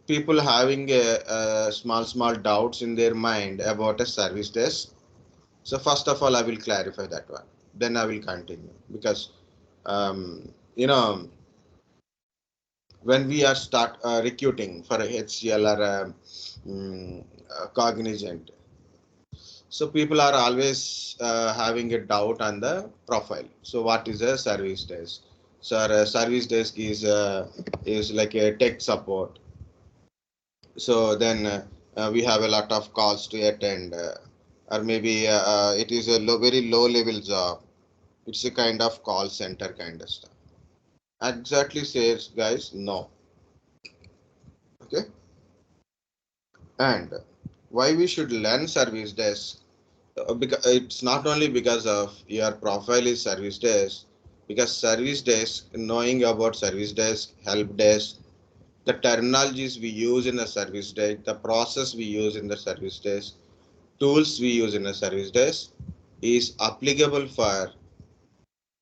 people having a small doubts in their mind about a service desk. So first of all, I will clarify that one. Then I will continue because you know when we are start recruiting for a HCL or a Cognizant, so people are always having a doubt on the profile. So what is a service desk? So a service desk is like a tech support. So then we have a lot of calls to attend, or maybe it is a very low level job. It's a kind of call center kind of stuff. Exactly says guys no. Okay. And why we should learn service desk? Because it's not only because of your profile is service desk, because service desk, knowing about service desk, help desk, the terminologies we use in the service desk, the process we use in the service desk, tools we use in a service desk is applicable for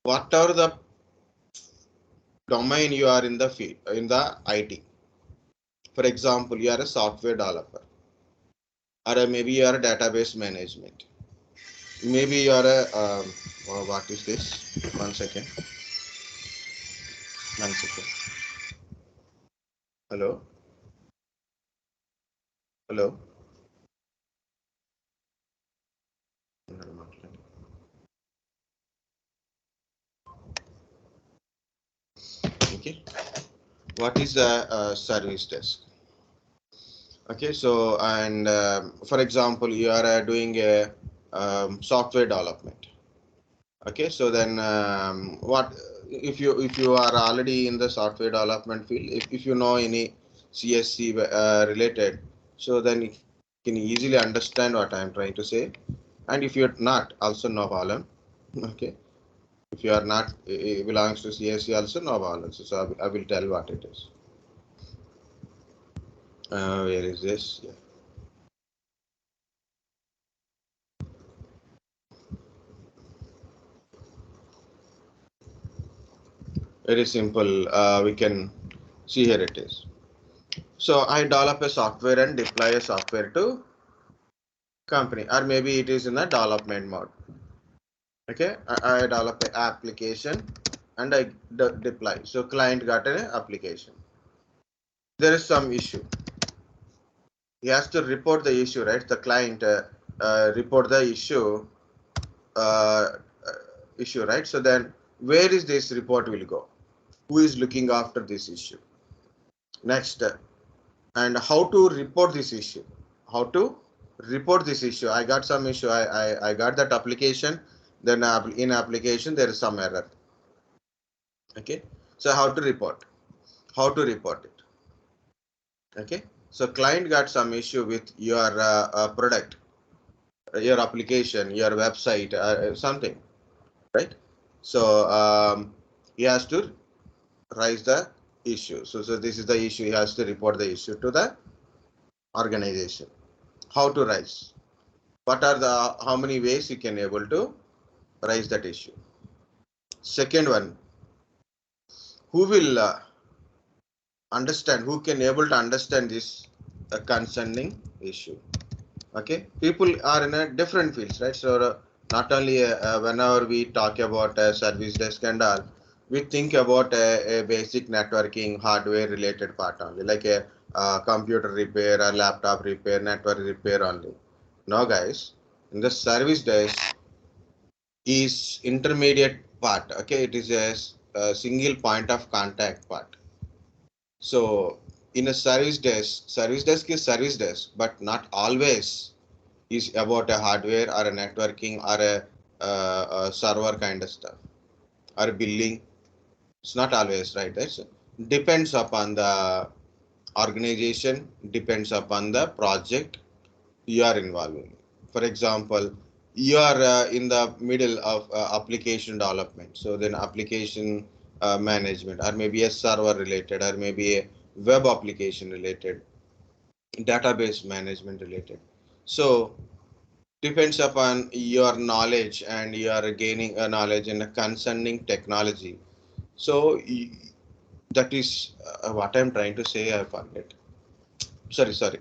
whatever the domain you are in the field in the IT. For example, you are a software developer, or maybe you are a database management. Maybe you are a what is this? 1 second. 1 second. Hello, hello. Okay. What is a service desk? Okay, so and for example, you are doing a software development. Okay, so then what if you are already in the software development field, if you know any CSC related, so then you can easily understand what I am trying to say. And if you're not, also no problem. Okay, if you are not belongs to CSC, also no problem. So I will tell what it is. Where is this? Yeah. Very simple. We can see here it is. So I develop a software and deploy a software to company, or maybe it is in a development mode. Okay, I develop an application and I deploy. So client got an application. There is some issue. He has to report the issue, right? The client report the uh, issue, right? So then where is this report will go? Who is looking after this issue? Next, and how to report this issue? How to report this issue? I got some issue. I got that application. Then in application there is some error. Okay, so how to report? How to report it? Okay, so client got some issue with your product, your application, your website, something, right? So he has to raise the issue. So this is the issue. He has to report the issue to the organization. How to raise? What are the how many ways you can able to raise that issue? Second one, who will understand? Who can able to understand this concerning issue? Okay, people are in a different fields, right? So not only whenever we talk about service desk and all, we think about a basic networking hardware related part only, like a computer repair or laptop repair, network repair only. No guys, in the service desk is intermediate part. Okay, it is a single point of contact part. So in a service desk is service desk, but not always is about a hardware or a networking or a server kind of stuff or billing. It's not always right. So depends upon the organization, depends upon the project you are involved in. For example, you are in the middle of application development. So then application management, or maybe a server related, or maybe a web application related, database management related. So depends upon your knowledge and you are gaining a knowledge in a concerning technology. So that is what I'm trying to say. I forget. Sorry.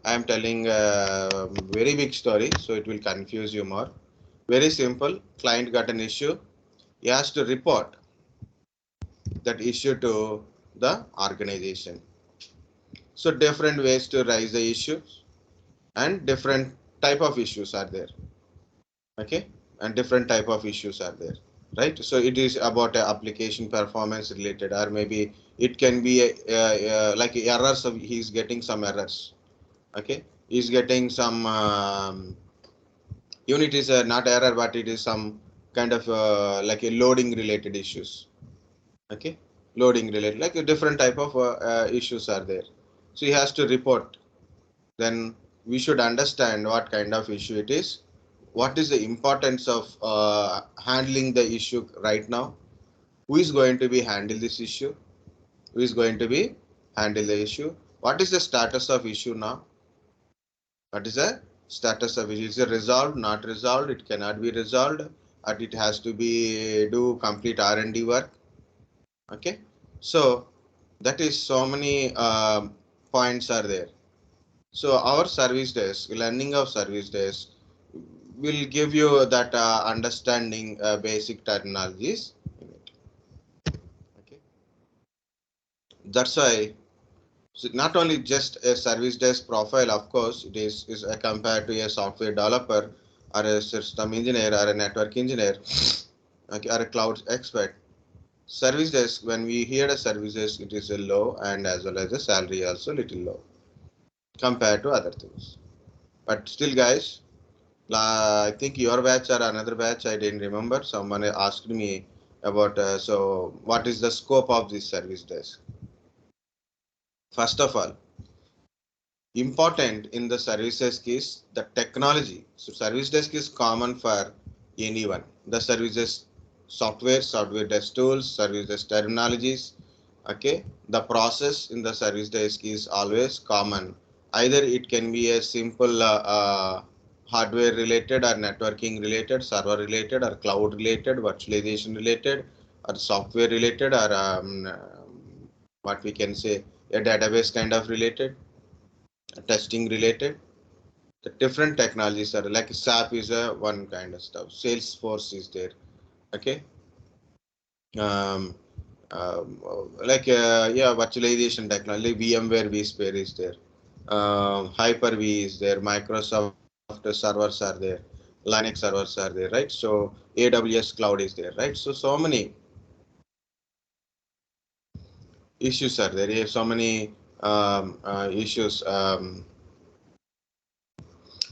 I am telling a very big story, so it will confuse you more. Very simple. Client got an issue. He has to report that issue to the organization. So different ways to raise the issues and different type of issues are there. Okay, and different type of issues are there, right? So it is about application performance related, or maybe it can be like errors of he's getting some errors. Okay, he's getting some unit is not error, but it is some kind of like a loading related issues. Okay, loading related, like a different type of issues are there. So he has to report. Then we should understand what kind of issue it is, what is the importance of handling the issue right now, who is going to be handle this issue, who is going to be handle the issue, what is the status of issue now, what is the status of issue, is it resolved, not resolved, it cannot be resolved, or it has to be do complete R&D work. Okay, so that is so many points are there. So our service desk, learning of service desk, will give you that understanding basic terminologies. Okay, that's why, so not only just a service desk profile, of course, it is compared to a software developer or a system engineer or a network engineer, okay, or a cloud expert. Service desk, when we hear a service desk, it is a low, and as well as the salary also little low compared to other things. But still, guys, I think your batch or another batch, I didn't remember. Someone asked me about, so what is the scope of this service desk? First of all, important in the service desk is the technology. So service desk is common for anyone. The services software desk tools, service desk terminologies. Okay, the process in the service desk is always common. Either it can be a simple hardware related or networking related, server related or cloud related, virtualization related or software related, or what we can say a database kind of related, testing related. The different technologies are like SAP is a one kind of stuff. Salesforce is there. Okay. Um, like yeah, virtualization technology, VMware vSphere is there. Hyper-V is there. Microsoft servers are there. Linux servers are there, right? So AWS cloud is there, right? So many issues are there. Yeah, so many issues.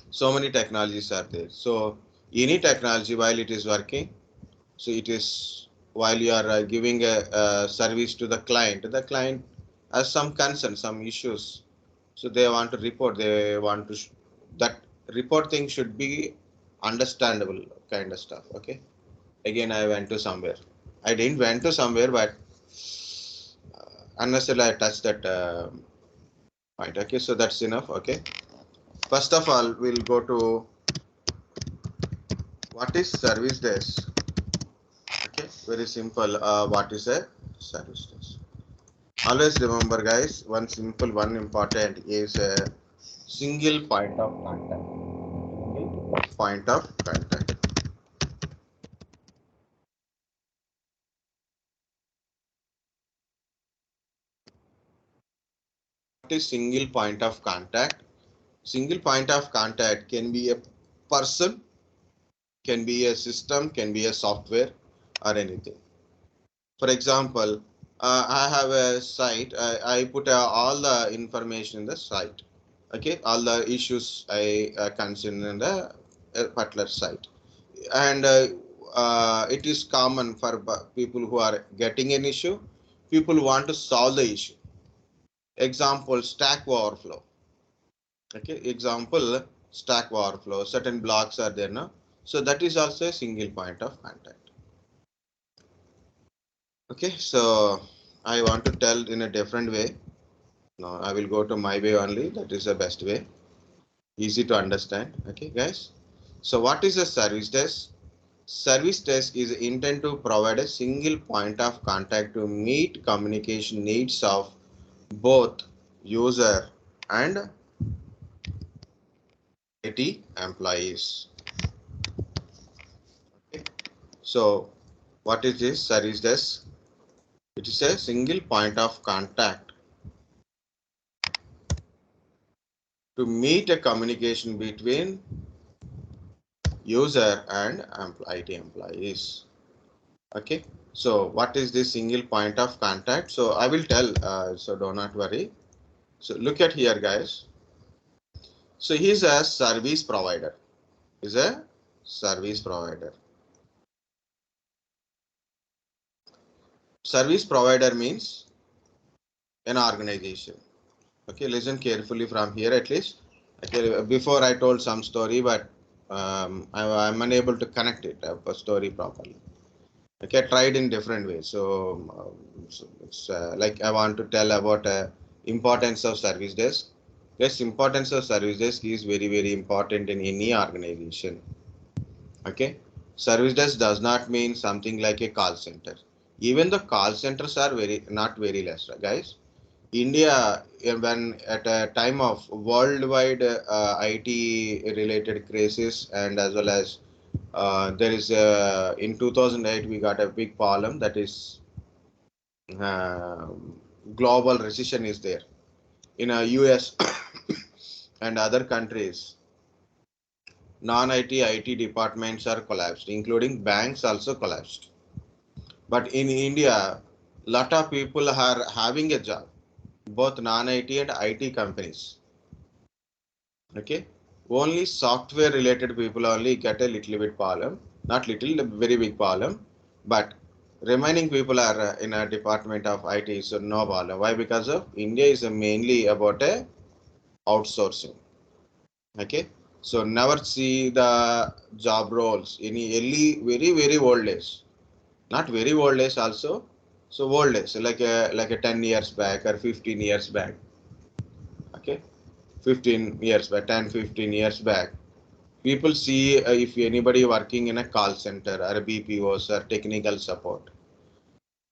So many technologies are there. So any technology, while it is working, so it is while you are giving a service to the client has some concern, some issues. So they want to report. They want to that report thing should be understandable kind of stuff. Okay. Again, I went to somewhere. I didn't went to somewhere, but unless I touched that point. Okay. So that's enough. Okay. First of all, we'll go to what is service desk. Okay. Very simple. What is a service desk? Always remember, guys, one simple, one important is a single point of contact. Single point of contact. What is single point of contact? Single point of contact can be a person, can be a system, can be a software, or anything. For example, I have a site. I put all the information in the site. Okay, all the issues I consider in the particular site, and it is common for people who are getting an issue. People want to solve the issue. Example: Stack Overflow. Okay, example: Stack Overflow. Certain blocks are there now, so that is also a single point of contact. Okay, so I want to tell in a different way. No, I will go to my way only. That is the best way. Easy to understand. Okay, guys. So what is a service desk? Service desk is intended to provide a single point of contact to meet communication needs of both user and IT employees. Okay. So what is this service desk? It is a single point of contact to meet a communication between user and IT employees. Okay. So what is this single point of contact? So I will tell, so do not worry. So look at here, guys. So he's a service provider. He's a service provider. Service provider means an organization. Okay, listen carefully from here at least. Okay, before I told some story, but I'm unable to connect it a story properly. Okay, I tried in different ways. So it's like I want to tell about importance of service desk. Yes, importance of service desk is very, very important in any organization. Okay, service desk does not mean something like a call center. Even the call centers are very not very less, guys. India, when at a time of worldwide IT related crisis, and as well as there is in 2008 we got a big problem, that is uh, global recession is there in US and other countries. Non-IT IT departments are collapsed, including banks also collapsed. But in India, lot of people are having a job, both non-IT and IT companies. Okay, only software related people only get a little bit problem, not little, a very big problem, but remaining people are in a department of IT, so no problem. Why? Because of India is mainly about a outsourcing. Okay, so never see the job roles in early, very old days, not very old days also. So old days like a 10 years back or 15 years back. Okay, 15 years back, 10 15 years back, people see if anybody working in a call center or a BPOs or technical support.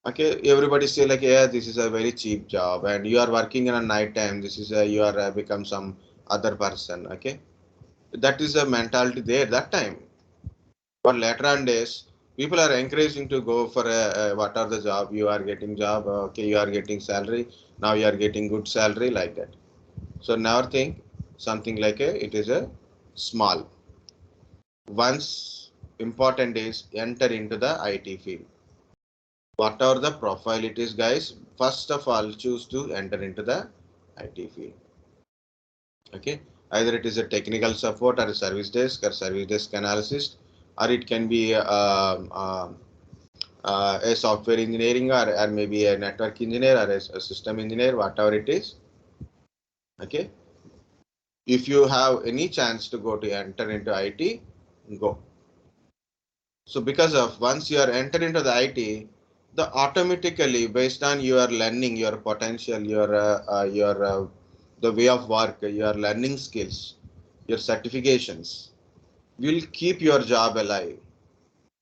Okay, everybody say like, yeah, this is a very cheap job, and you are working in a night time. This is a, you are become some other person. Okay, that is a mentality there that time. But later on days, people are encouraging to go for a what are the job you are getting job. Okay, you are getting salary. Now you are getting good salary like that. So never think something like a it is a small. Once important is enter into the IT field. Whatever the profile it is, guys, first of all choose to enter into the IT field. Okay, either it is a technical support or a service desk or service desk analyst, or it can be a software engineering, or maybe a network engineer or a system engineer, whatever it is. Okay, if you have any chance to go to enter into IT, go. So because of once you are entered into the IT, the automatically based on your learning, your potential, your the way of work, your learning skills, your certifications will keep your job alive.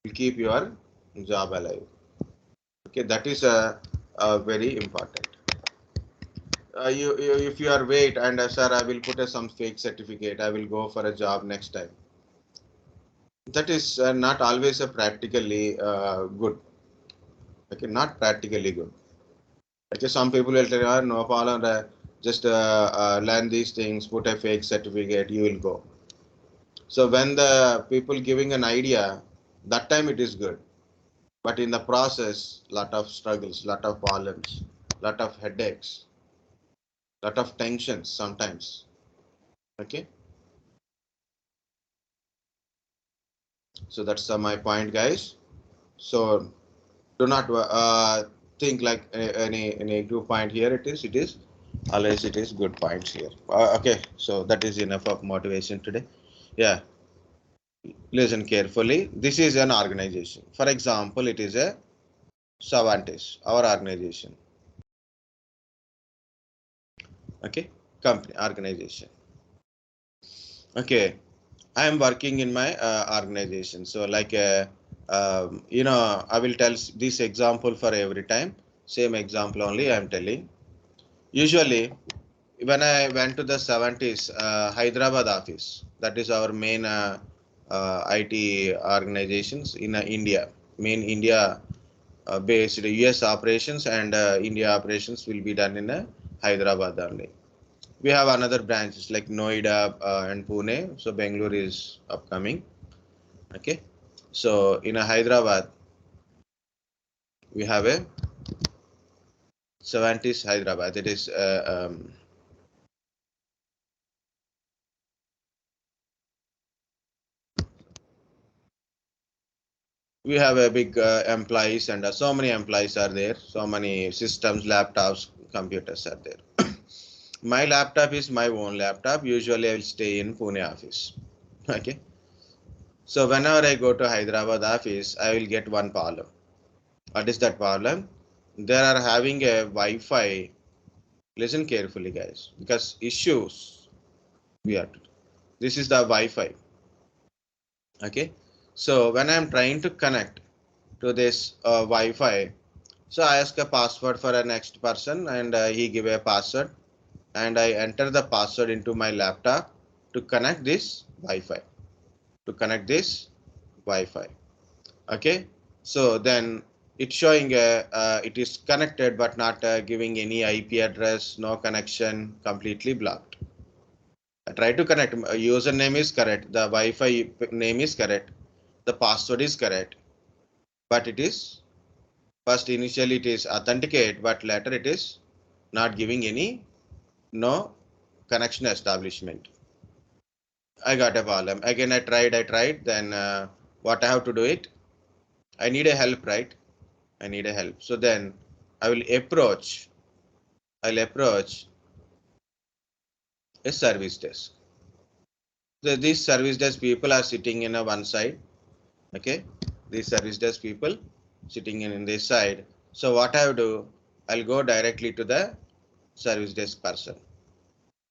Will keep your job alive. Okay, that is a very important. You if you are wait and sir, I will put some fake certificate. I will go for a job next time. That is not always a practically good. Okay, not practically good. Okay, some people will tell you, "Ah, no problem, just learn these things, put a fake certificate, you will go." So when the people giving an idea, that time it is good. But in the process, lot of struggles, lot of problems, lot of headaches, lot of tensions sometimes. Okay, so that's my point, guys. So do not think like any good point here. It is always it is good points here. Okay, so that is enough of motivation today. Yeah, listen carefully. This is an organization. For example, it is a Savantis, our organization. Okay, company organization. Okay, I am working in my organization. So like I will tell this example for every time. Same example only I am telling. Usually when I went to the 70s, Hyderabad office, that is our main IT organizations in India, main India based US operations and India operations will be done in Hyderabad only. We have another branches like Noida and Pune. So Bangalore is upcoming. Okay. So in Hyderabad, we have a 70s Hyderabad. It is we have a big employees and so many employees are there. So many systems, laptops, computers are there. My laptop is my own laptop. Usually I will stay in Pune office. Okay. So whenever I go to Hyderabad office, I will get one problem. What is that problem? They are having a Wi-Fi. Listen carefully, guys, because issues we have to. This is the Wi-Fi. Okay. So when I'm trying to connect to this Wi-Fi, so I ask a password for a next person, and he give a password, and I enter the password into my laptop to connect this Wi-Fi. To connect this Wi-Fi. Okay. So then it's showing it is connected but not giving any IP address, no connection, completely blocked. I try to connect. Username is correct, the Wi-Fi name is correct, the password is correct, but it is first initially it is authenticate, but later it is not giving any no connection establishment. I got a problem. Again, I tried. Then what I have to do it? I need a help, right? I need a help. So then I will approach. I'll approach a service desk. These service desk people are sitting in a one side. Okay, these service desk people sitting in this side. So what I will do? I'll go directly to the service desk person.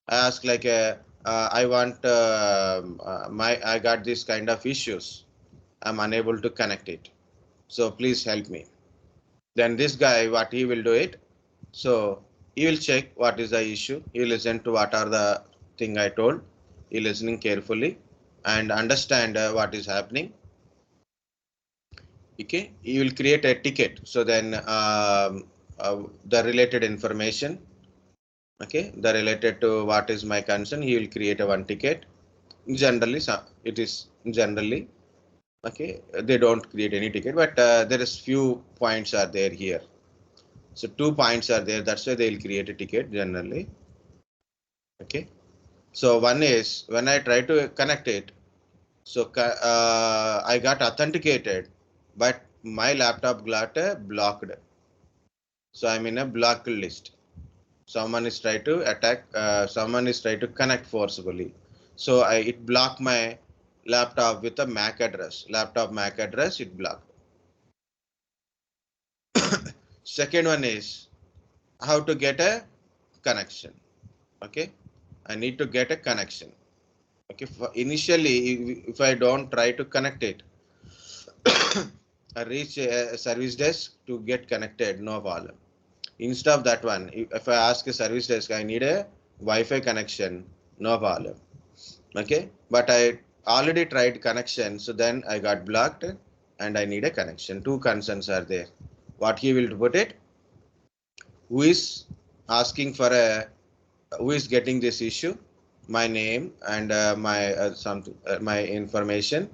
I ask like I want I got this kind of issues. I'm unable to connect it. So please help me. Then this guy, what he will do it? So he will check what is the issue. He will listen to what are the thing I told. He listening carefully and understand what is happening. Okay, he will create a ticket. So then the related information. Okay, the related to what is my concern. He will create a one ticket. Generally, it is generally okay. They don't create any ticket, but there is few points are there here. So 2 points are there. That's why they will create a ticket generally. Okay. So one is when I try to connect it, so I got authenticated, but my laptop got blocked. So I'm in a blocked list. Someone is trying to attack. Someone is trying to connect forcibly. So it blocked my laptop with a MAC address. Laptop MAC address it blocked. Second one is how to get a connection. Okay, I need to get a connection. Okay, initially if I don't try to connect it, I reach a service desk to get connected, no problem. Instead of that one, if I ask a service desk, I need a Wi-Fi connection, no problem. Okay, but I already tried connection, so then I got blocked and I need a connection. Two concerns are there. What he will put it? Who is asking for a? Who is getting this issue? My name and my my information.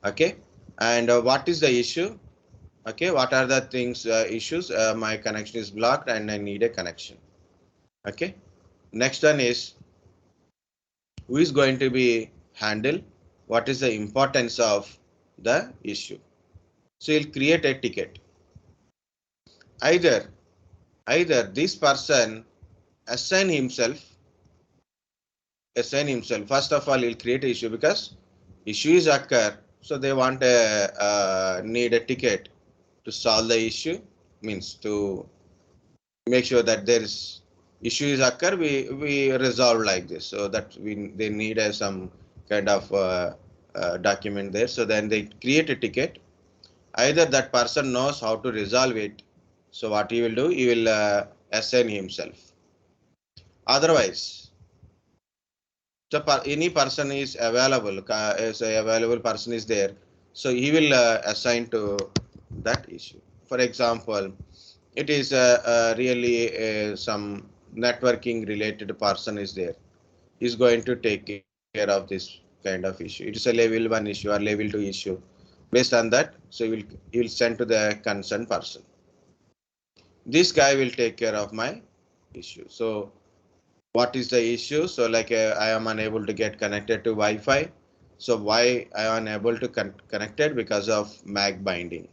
Okay, and what is the issue? Okay, what are the things issues? My connection is blocked and I need a connection. Okay, next one is who is going to be handled? What is the importance of the issue? So you'll create a ticket. Either this person assign himself, First of all, he'll create an issue because issues occur. So they want a need a ticket to solve the issue, means to make sure that there is issues occur. We resolve like this. So that they need some kind of document there. So then they create a ticket. Either that person knows how to resolve it. So what he will do, he will assign himself. Otherwise, any person is available, as a available person is there, so he will assign to that issue. For example, it is really some networking related person is there. He's going to take care of this kind of issue. It is a level 1 issue or level 2 issue. Based on that, so he will send to the concerned person. This guy will take care of my issue. So what is the issue? So like I am unable to get connected to Wi-Fi. So why I am unable to connect it? Because of MAC binding.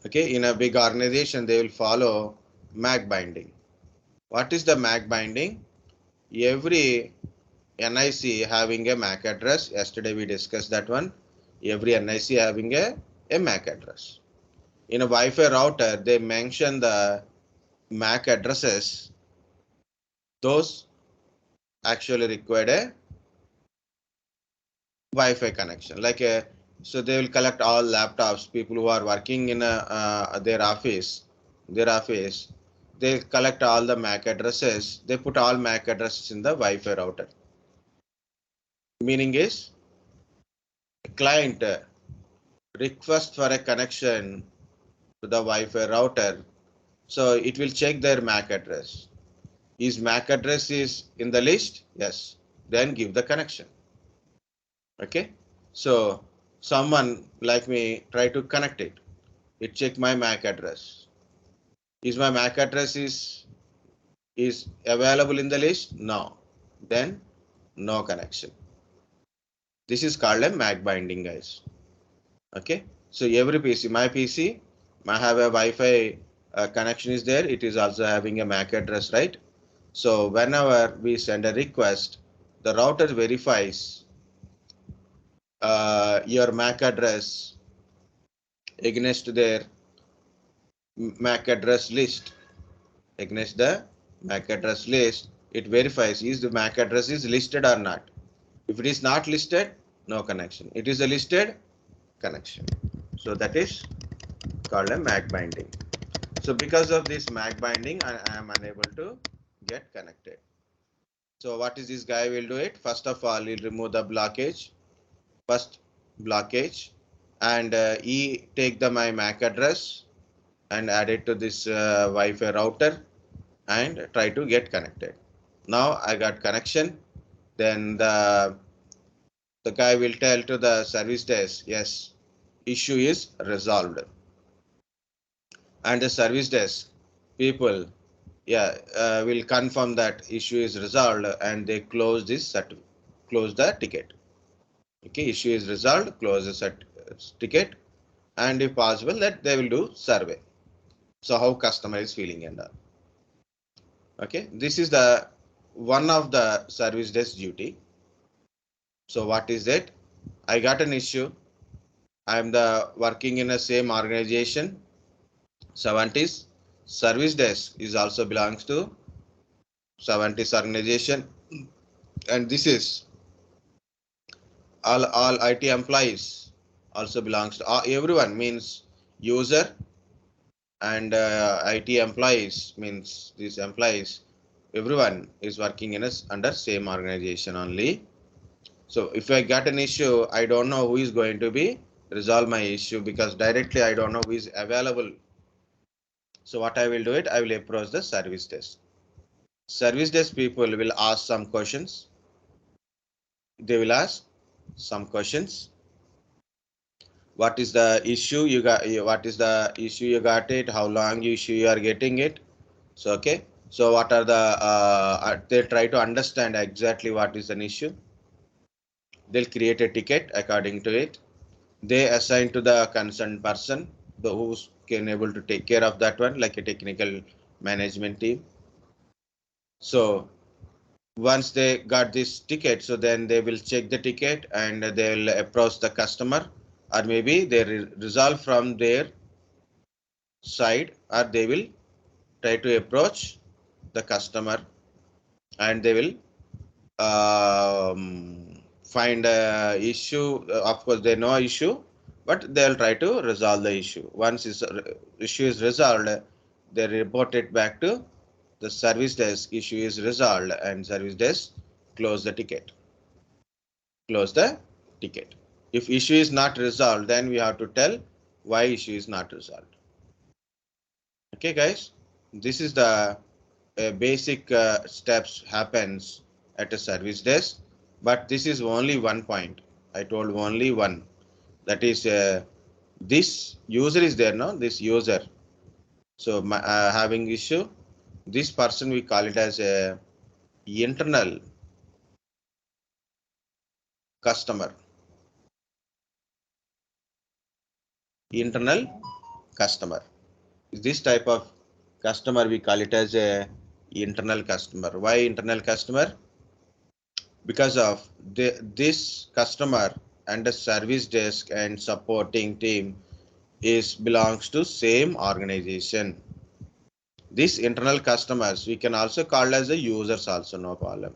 Okay, in a big organization, they will follow MAC binding. What is the MAC binding? Every NIC having a MAC address. Yesterday we discussed that one. Every NIC having a MAC address. In a Wi-Fi router, they mention the MAC addresses. Those actually required a Wi-Fi connection. Like so they will collect all laptops. People who are working in their office, they collect all the MAC addresses. They put all MAC addresses in the Wi-Fi router. Meaning is client request for a connection to the Wi-Fi router. So it will check their MAC address. Is MAC address is in the list? Yes. Then give the connection. Okay. So someone like me try to connect it. It check my MAC address. Is my MAC address is available in the list? No. Then no connection. This is called a MAC binding, guys. Okay. So every PC, my PC, I have a Wi-Fi connection is there. It is also having a MAC address, right? So whenever we send a request, the router verifies your MAC address against their MAC address list. Against the MAC address list, it verifies is the MAC address is listed or not. If it is not listed, no connection. It is a listed connection. So that is called a MAC binding. So because of this MAC binding, I am unable to get connected. So what is this guy will do it? First of all, he'll remove the blockage. First blockage, and he take the my MAC address and add it to this Wi-Fi router and try to get connected. Now I got connection. Then the guy will tell to the service desk, yes, issue is resolved. And the service desk people, yeah, will confirm that issue is resolved, and they close the ticket. Okay, issue is resolved, close the ticket, and if possible that they will do survey. So how customer is feeling and all. Okay, this is the one of the service desk duty. So what is it? I got an issue. I am the working in the same organization. 70s service desk is also belongs to 70s organization, and this is all IT employees also belongs to everyone, means user and IT employees, means these employees, everyone is working in us under same organization only. So if I got an issue, I don't know who is going to be resolve my issue, because directly I don't know who is available. So what I will do it, I will approach the service desk. Service desk people will ask some questions. They will ask some questions. What is the issue you got? What is the issue you got it? How long issue you are getting it? So okay. So what are the they try to understand exactly what is an issue. They'll create a ticket according to it. They assign to the concerned person, who's can able to take care of that one, like a technical management team. So once they got this ticket, so then they will check the ticket and they'll approach the customer, or maybe they resolve from their side, or they will try to approach the customer and they will find a issue. Of course, they know issue, but they'll try to resolve the issue. Once issue is resolved, they report it back to the service desk issue is resolved and service desk close the ticket. Close the ticket. If issue is not resolved, then we have to tell why issue is not resolved. Okay, guys, this is the basic steps happens at a service desk, but this is only one point. I told only one. That is this user is there now. This user. So having issue, this person we call it as a internal customer. Internal customer. This type of customer we call it as a internal customer. Why internal customer? Because of this customer and the service desk and supporting team is belongs to same organization. These internal customers we can also call as the users also, no problem.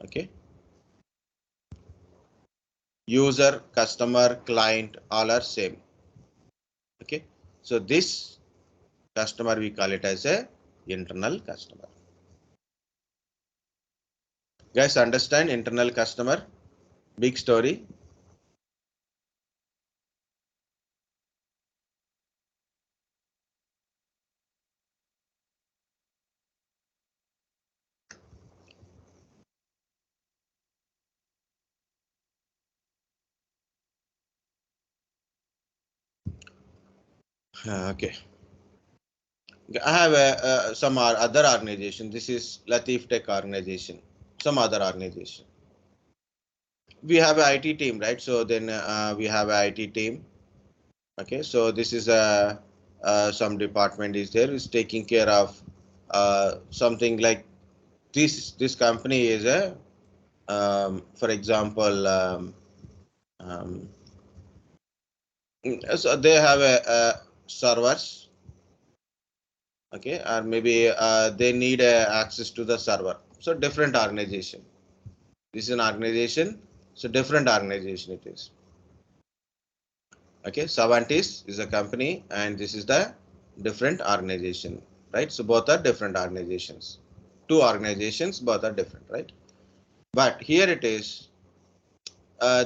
Okay. User, customer, client, all are same. Okay. So this customer we call it as a internal customer. Guys, understand internal customer? Big story. Okay. I have some other organization. This is Latif Tech organization. Some other organization. We have an IT team, right? So then we have an IT team. Okay. So this is a some department is there is taking care of something like this company is a for example um, so they have a servers. Okay, or maybe they need access to the server. So different organization. This is an organization, so different organization it is. Okay, Savantis is a company and this is the different organization, right? So both are different organizations. Two organizations, both are different, right? But here it is,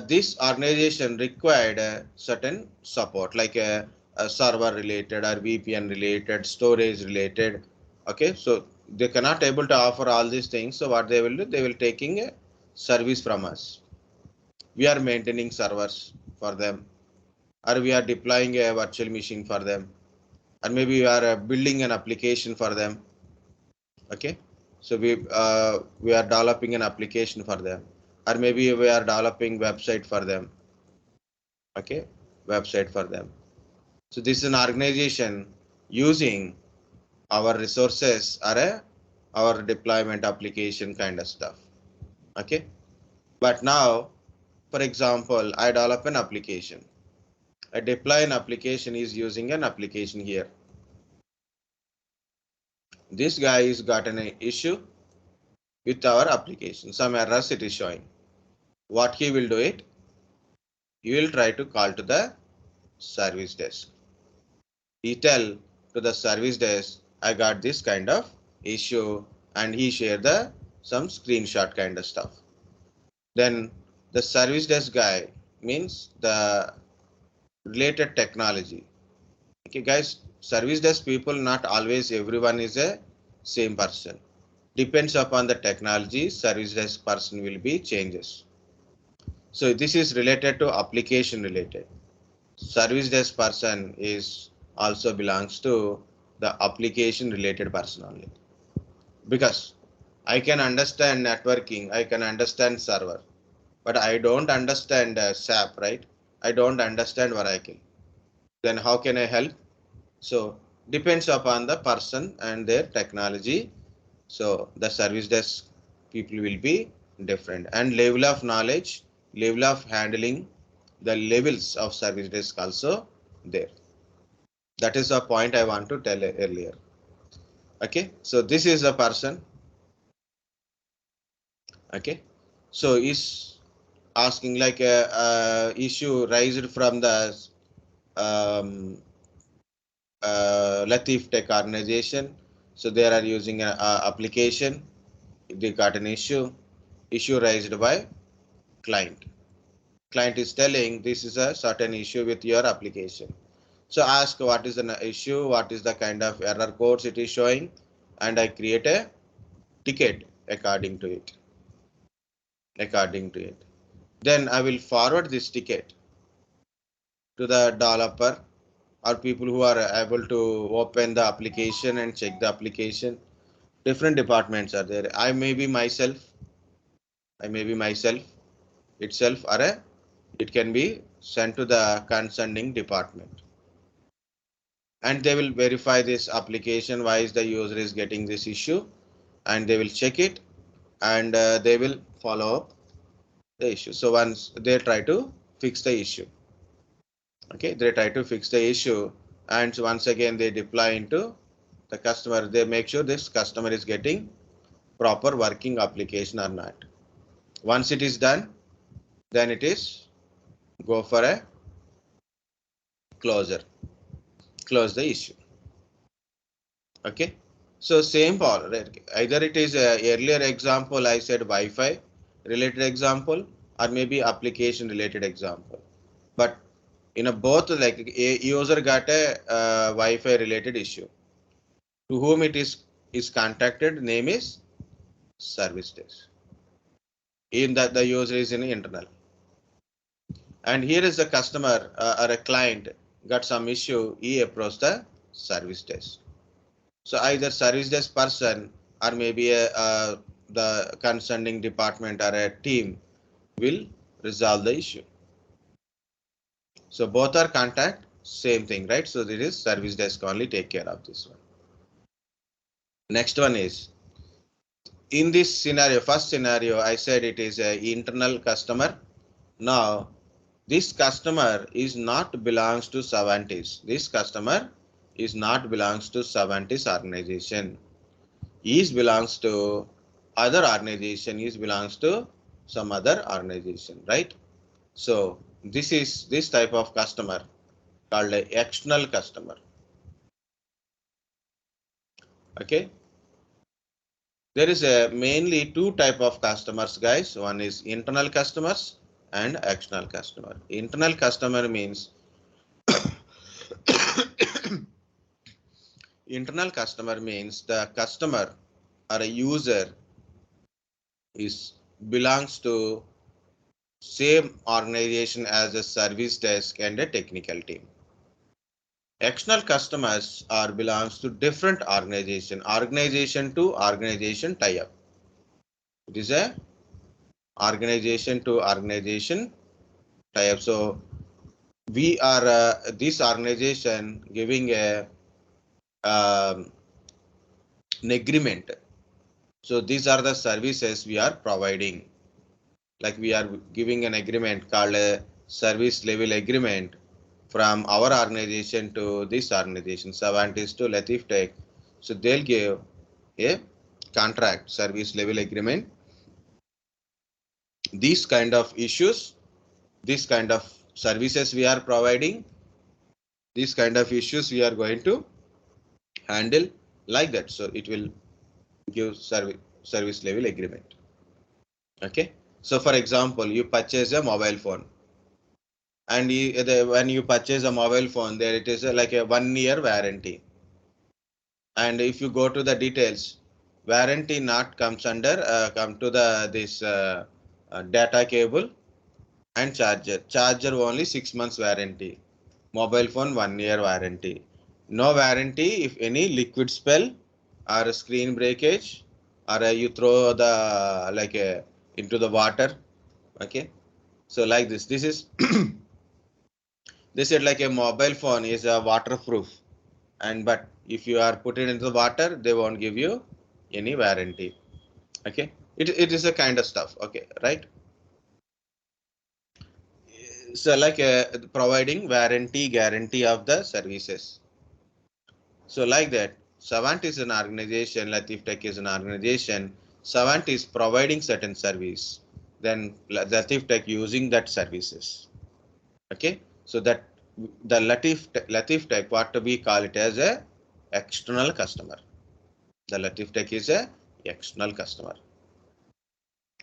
this organization required a certain support like a server related or VPN related, storage related. Okay, so they cannot able to offer all these things. So what they will do, they will taking a service from us. We are maintaining servers for them, or we are deploying a virtual machine for them, or maybe we are building an application for them. Okay, so we are developing an application for them, or maybe we are developing website for them. Okay, website for them. So this is an organization using our resources or our deployment application kind of stuff. Okay, but now, for example, I develop an application. I deploy an application is using an application here. This guy is got an issue with our application. Some errors it is showing. What he will do it? He will try to call to the service desk. He tell to the service desk, I got this kind of issue, and he share the some screenshot kind of stuff. Then the service desk guy means the related technology. Okay, guys, service desk people not always everyone is a same person. Depends upon the technology, service desk person will be changes. So this is related to application related. Service desk person is also belongs to the application related person only. Because I can understand networking, I can understand server, but I don't understand SAP, right? I don't understand Oracle. Then how can I help? So depends upon the person and their technology. So the service desk people will be different, and level of knowledge, level of handling, the levels of service desk also there. That is the point I want to tell earlier. Okay, so this is a person. Okay, so is asking like a issue raised from the um, Latif Tech organization. So they are using an application. They got an issue raised by client. Client is telling this is a certain issue with your application. So ask what is the issue, what is the kind of error codes it is showing, and I create a ticket according to it. Then I will forward this ticket to the developer or people who are able to open the application and check the application. Different departments are there. I may be myself itself, or it can be sent to the concerning department. And they will verify this application, why is the user is getting this issue, and they will check it, and they will follow up the issue. So once they try to fix the issue, okay, they try to fix the issue, and once again they deploy into the customer. They make sure this customer is getting proper working application or not. Once it is done, then it is go for a close the issue. Okay, so same for either it is a earlier example I said Wi-Fi related example, or maybe application related example, but in a both, like a user got a Wi-Fi related issue, to whom it is contacted, name is service desk, in that the user is in internal. And here is the customer or a client got some issue, he approached the service desk. So either service desk person or maybe the concerning department or a team will resolve the issue. So both are contact, same thing, right? So this is service desk only take care of this one. Next one is, in this scenario, first scenario, I said it is a internal customer. Now this customer is not belongs to Savantis. This customer is not belongs to Savantis organization. He belongs to other organization. He belongs to some other organization, right? So this is this type of customer called a external customer. Okay. There is a mainly two type of customers, guys. One is internal customers and external customer. Internal customer means internal customer means the customer or a user is belongs to same organization as a service desk and a technical team. External customers are belongs to different organization to organization tie-up. It is a organization to organization tie-up. So we are this organization giving an agreement. So these are the services we are providing. Like we are giving an agreement called a service level agreement from our organization to this organization, Savantis to Latif Tech. So they'll give a contract service level agreement. These kind of issues, this kind of services we are providing, these kind of issues we are going to handle like that. So it will give service level agreement. Okay. So for example, you purchase a mobile phone, and when you purchase a mobile phone, there it is like a 1 year warranty. And if you go to the details, warranty not comes under come to the this data cable and charger only 6 months warranty, mobile phone 1 year warranty, no warranty if any liquid spill or screen breakage, or you throw the like into the water. Okay, so like this is they said like a mobile phone is a waterproof, and but if you are put it into the water, they won't give you any warranty. Okay, it is a kind of stuff. Okay, right? So like providing warranty guarantee of the services. So like that, Savant is an organization, Latif Tech is an organization. Savant is providing certain service, then Latif Tech using that services. Okay, so that the Latif Tech, what we call it as a external customer. The Latif Tech is a external customer.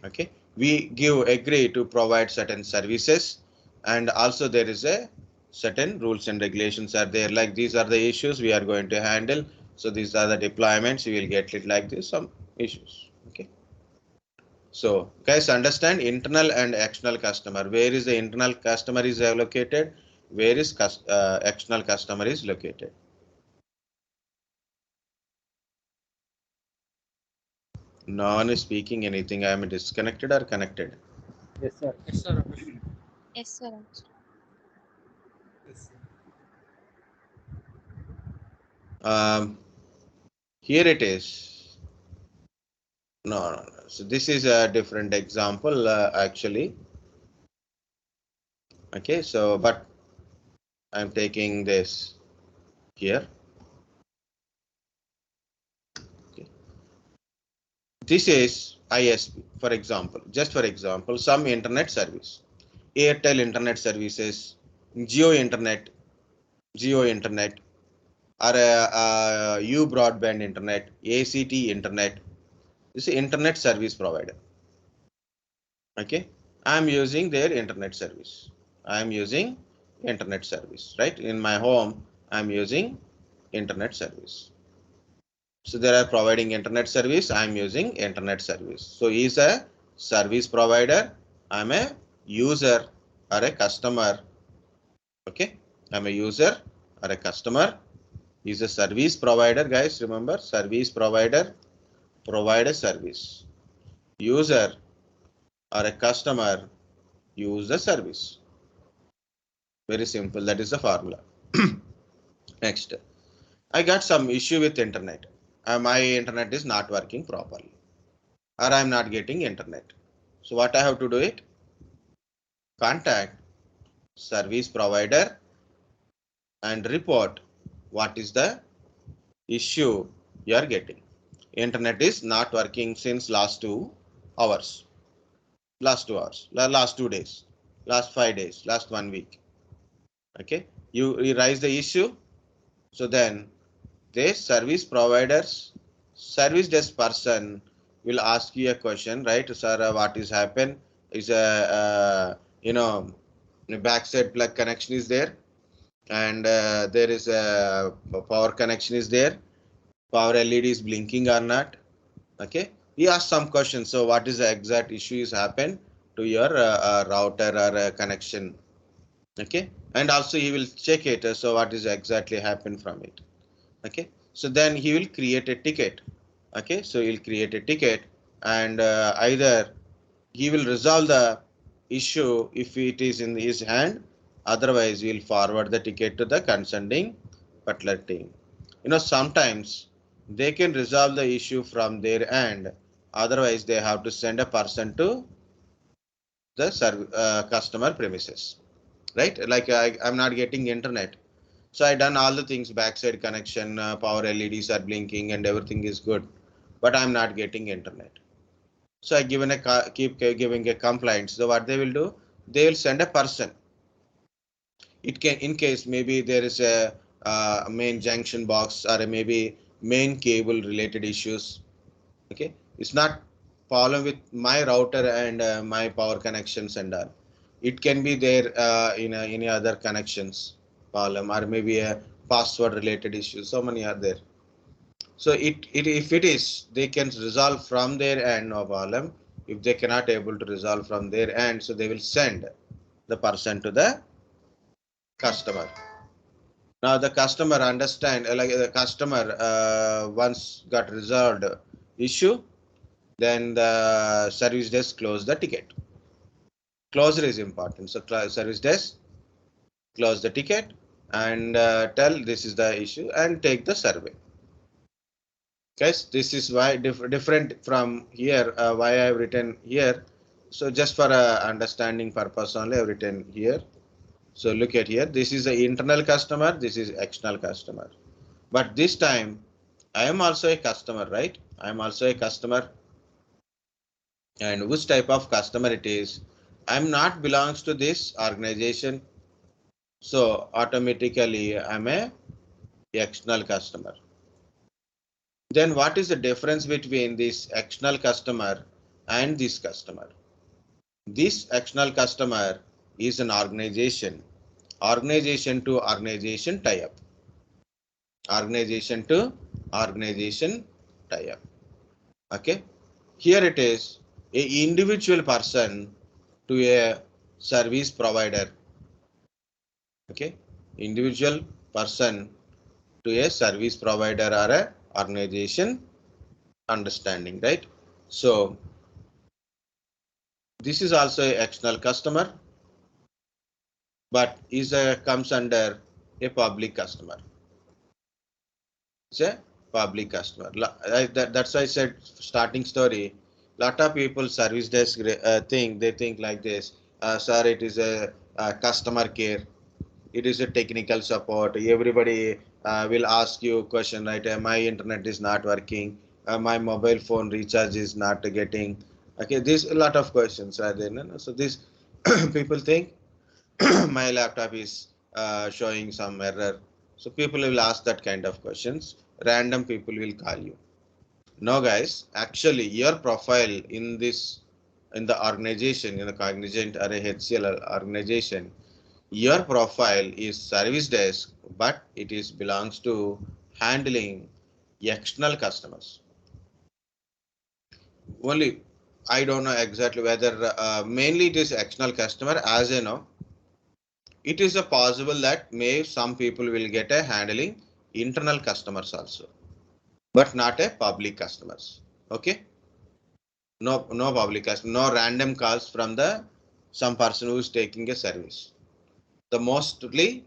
Okay, we give agree to provide certain services, and also there is a certain rules and regulations are there, like these are the issues we are going to handle. So these are the deployments, you will get it like this, some issues. Okay, so guys, understand internal and external customer. Where is the internal customer is located? Where is external customer is located? No one is speaking anything. I am disconnected or connected? Yes, sir. Yes, sir. Yes, sir. Here it is. No, no, no. So this is a different example actually. Okay, so but I'm taking this here. Okay. This is ISP, for example, just for example, some internet service, Airtel internet services, Geo internet, Geo internet, or U broadband internet, ACT internet. This is internet service provider. Okay, I'm using their internet service. I'm using internet service, right? In my home, I'm using internet service. So they are providing internet service. I'm using internet service. So he's a service provider. I'm a user or a customer. Okay, I'm a user or a customer. He's a service provider, guys. Remember, service provider, provide a service. User or a customer, use the service. Very simple. That is the formula. Next, I got some issue with internet. My internet is not working properly, or I'm not getting internet. So what I have to do it? Contact service provider and report what is the issue you are getting. Internet is not working since last 2 hours, last 2 hours, last 2 days, last 5 days, last 1 week. Okay, you raise the issue. So then the service providers, service desk person will ask you a question, right? Sir, what is happened? Is a backside plug connection is there, and there is a power connection is there. Power LED is blinking or not? Okay, he asked some questions. So what is the exact issue is happened to your router or connection? Okay, and also he will check it. So what is exactly happened from it? Okay, so then he will create a ticket. Okay, so he'll create a ticket, and either he will resolve the issue if it is in his hand, otherwise we'll forward the ticket to the concerning particular team. Sometimes they can resolve the issue from their end, otherwise they have to send a person to the customer premises, right? Like I'm not getting internet. So I done all the things, backside connection, power LEDs are blinking and everything is good, but I'm not getting internet. So I given a keep giving a complaint. So what they will do, they will send a person. It can, in case maybe there is a main junction box or maybe main cable related issues. Okay, it's not problem with my router and my power connections and all. It can be there in any other connections problem, or maybe a password related issue. So many are there. So if it is, they can resolve from their end, no problem. If they cannot able to resolve from their end, so they will send the person to the customer. Now the customer understand, like the customer once got resolved issue, then the service desk close the ticket. Closure is important. So service desk close the ticket and tell this is the issue and take the survey. Guys, this is why different from here, why I have written here. So just for understanding purpose only, I have written here. So look at here. This is the internal customer. This is external customer. But this time, I am also a customer, right? I am also a customer. And which type of customer it is? I'm not belongs to this organization. So automatically, I'm a external customer. Then what is the difference between this external customer and this customer? This external customer is an organization, organization to organization tie-up, organization to organization tie-up. Okay, here it is a individual person to a service provider. Okay, individual person to a service provider or a organization understanding, right? So this is also a external customer, but comes under a public customer. It's a public customer. That's why I said starting story. Lot of people service desk think like this. Sir, it is a customer care. It is a technical support. Everybody will ask you question, right? My internet is not working. My mobile phone recharge is not getting. Okay, there's a lot of questions, right? So this people think my laptop is showing some error. So people will ask that kind of questions. Random people will call you. No, guys, actually your profile in the organization, in the Cognizant or a HCL organization, your profile is service desk, but it is belongs to handling external customers. Only I don't know exactly whether mainly it is external customer. As you know, it is a possible that may some people will get a handling internal customers also, but not a public customers. Okay, no public customer, no random calls from the some person who is taking a service. The mostly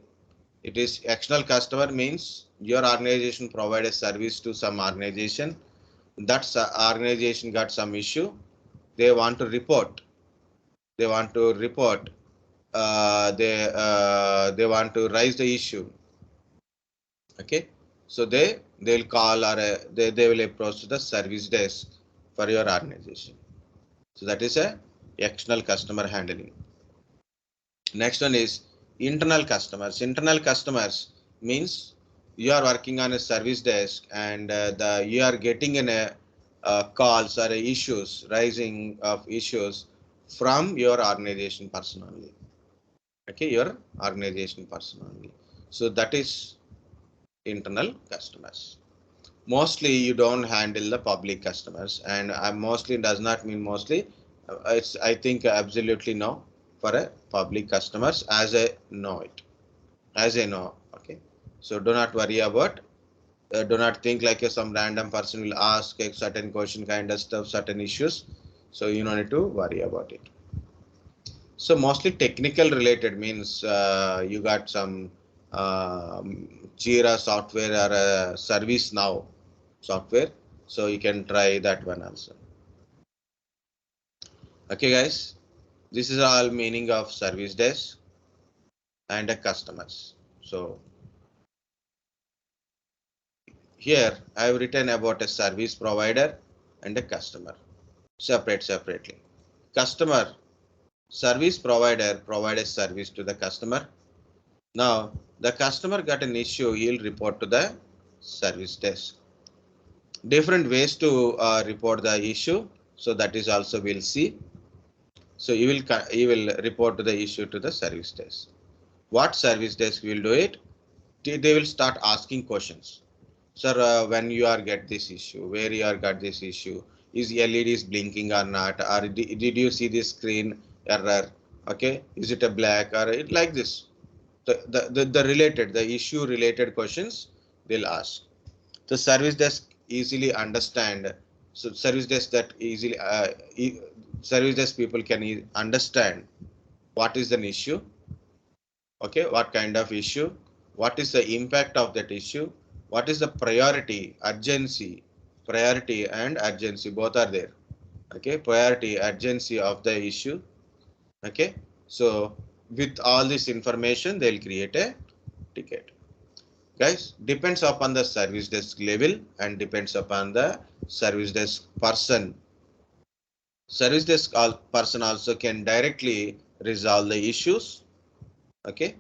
it is external customer means your organization provide a service to some organization. That organization got some issue. They want to report. They want to report. They want to raise the issue. Okay, so they'll call or they will approach the service desk for your organization. So that is a external customer handling. Next one is internal customers. Internal customers means you are working on a service desk and you are getting in a calls or issues rising of issues from your organization person only. Okay, your organization person only. So that is internal customers. Mostly you don't handle the public customers, and mostly does not mean mostly. It's I think absolutely no for a public customers as I know it, as I know. Okay, so do not worry about. Do not think like some random person will ask a certain question kind of stuff, certain issues. So you don't need to worry about it. So mostly technical related means you got some Jira software or a service now software. So you can try that one also. Okay, guys, this is all meaning of service desk and a customers. So here I have written about a service provider and a customer separately. Customer service provider provide a service to the customer. Now the customer got an issue, he'll report to the service desk. Different ways to report the issue. So that is also we'll see. So you will report to the issue to the service desk. What service desk will do it? They will start asking questions. Sir, when you are get this issue, where you are got this issue, is LED is blinking or not, or did you see this screen error? Okay, is it a black or it like this? The related, the issue related questions they'll ask. The service desk easily understand. So service desk that easily service desk people can understand what is an issue. Okay, what kind of issue, what is the impact of that issue, what is the priority, priority and urgency both are there. Okay, priority, urgency of the issue. Okay, so with all this information they'll create a ticket. Guys, depends upon the service desk level and depends upon the service desk person. Service desk person also can directly resolve the issues. Okay,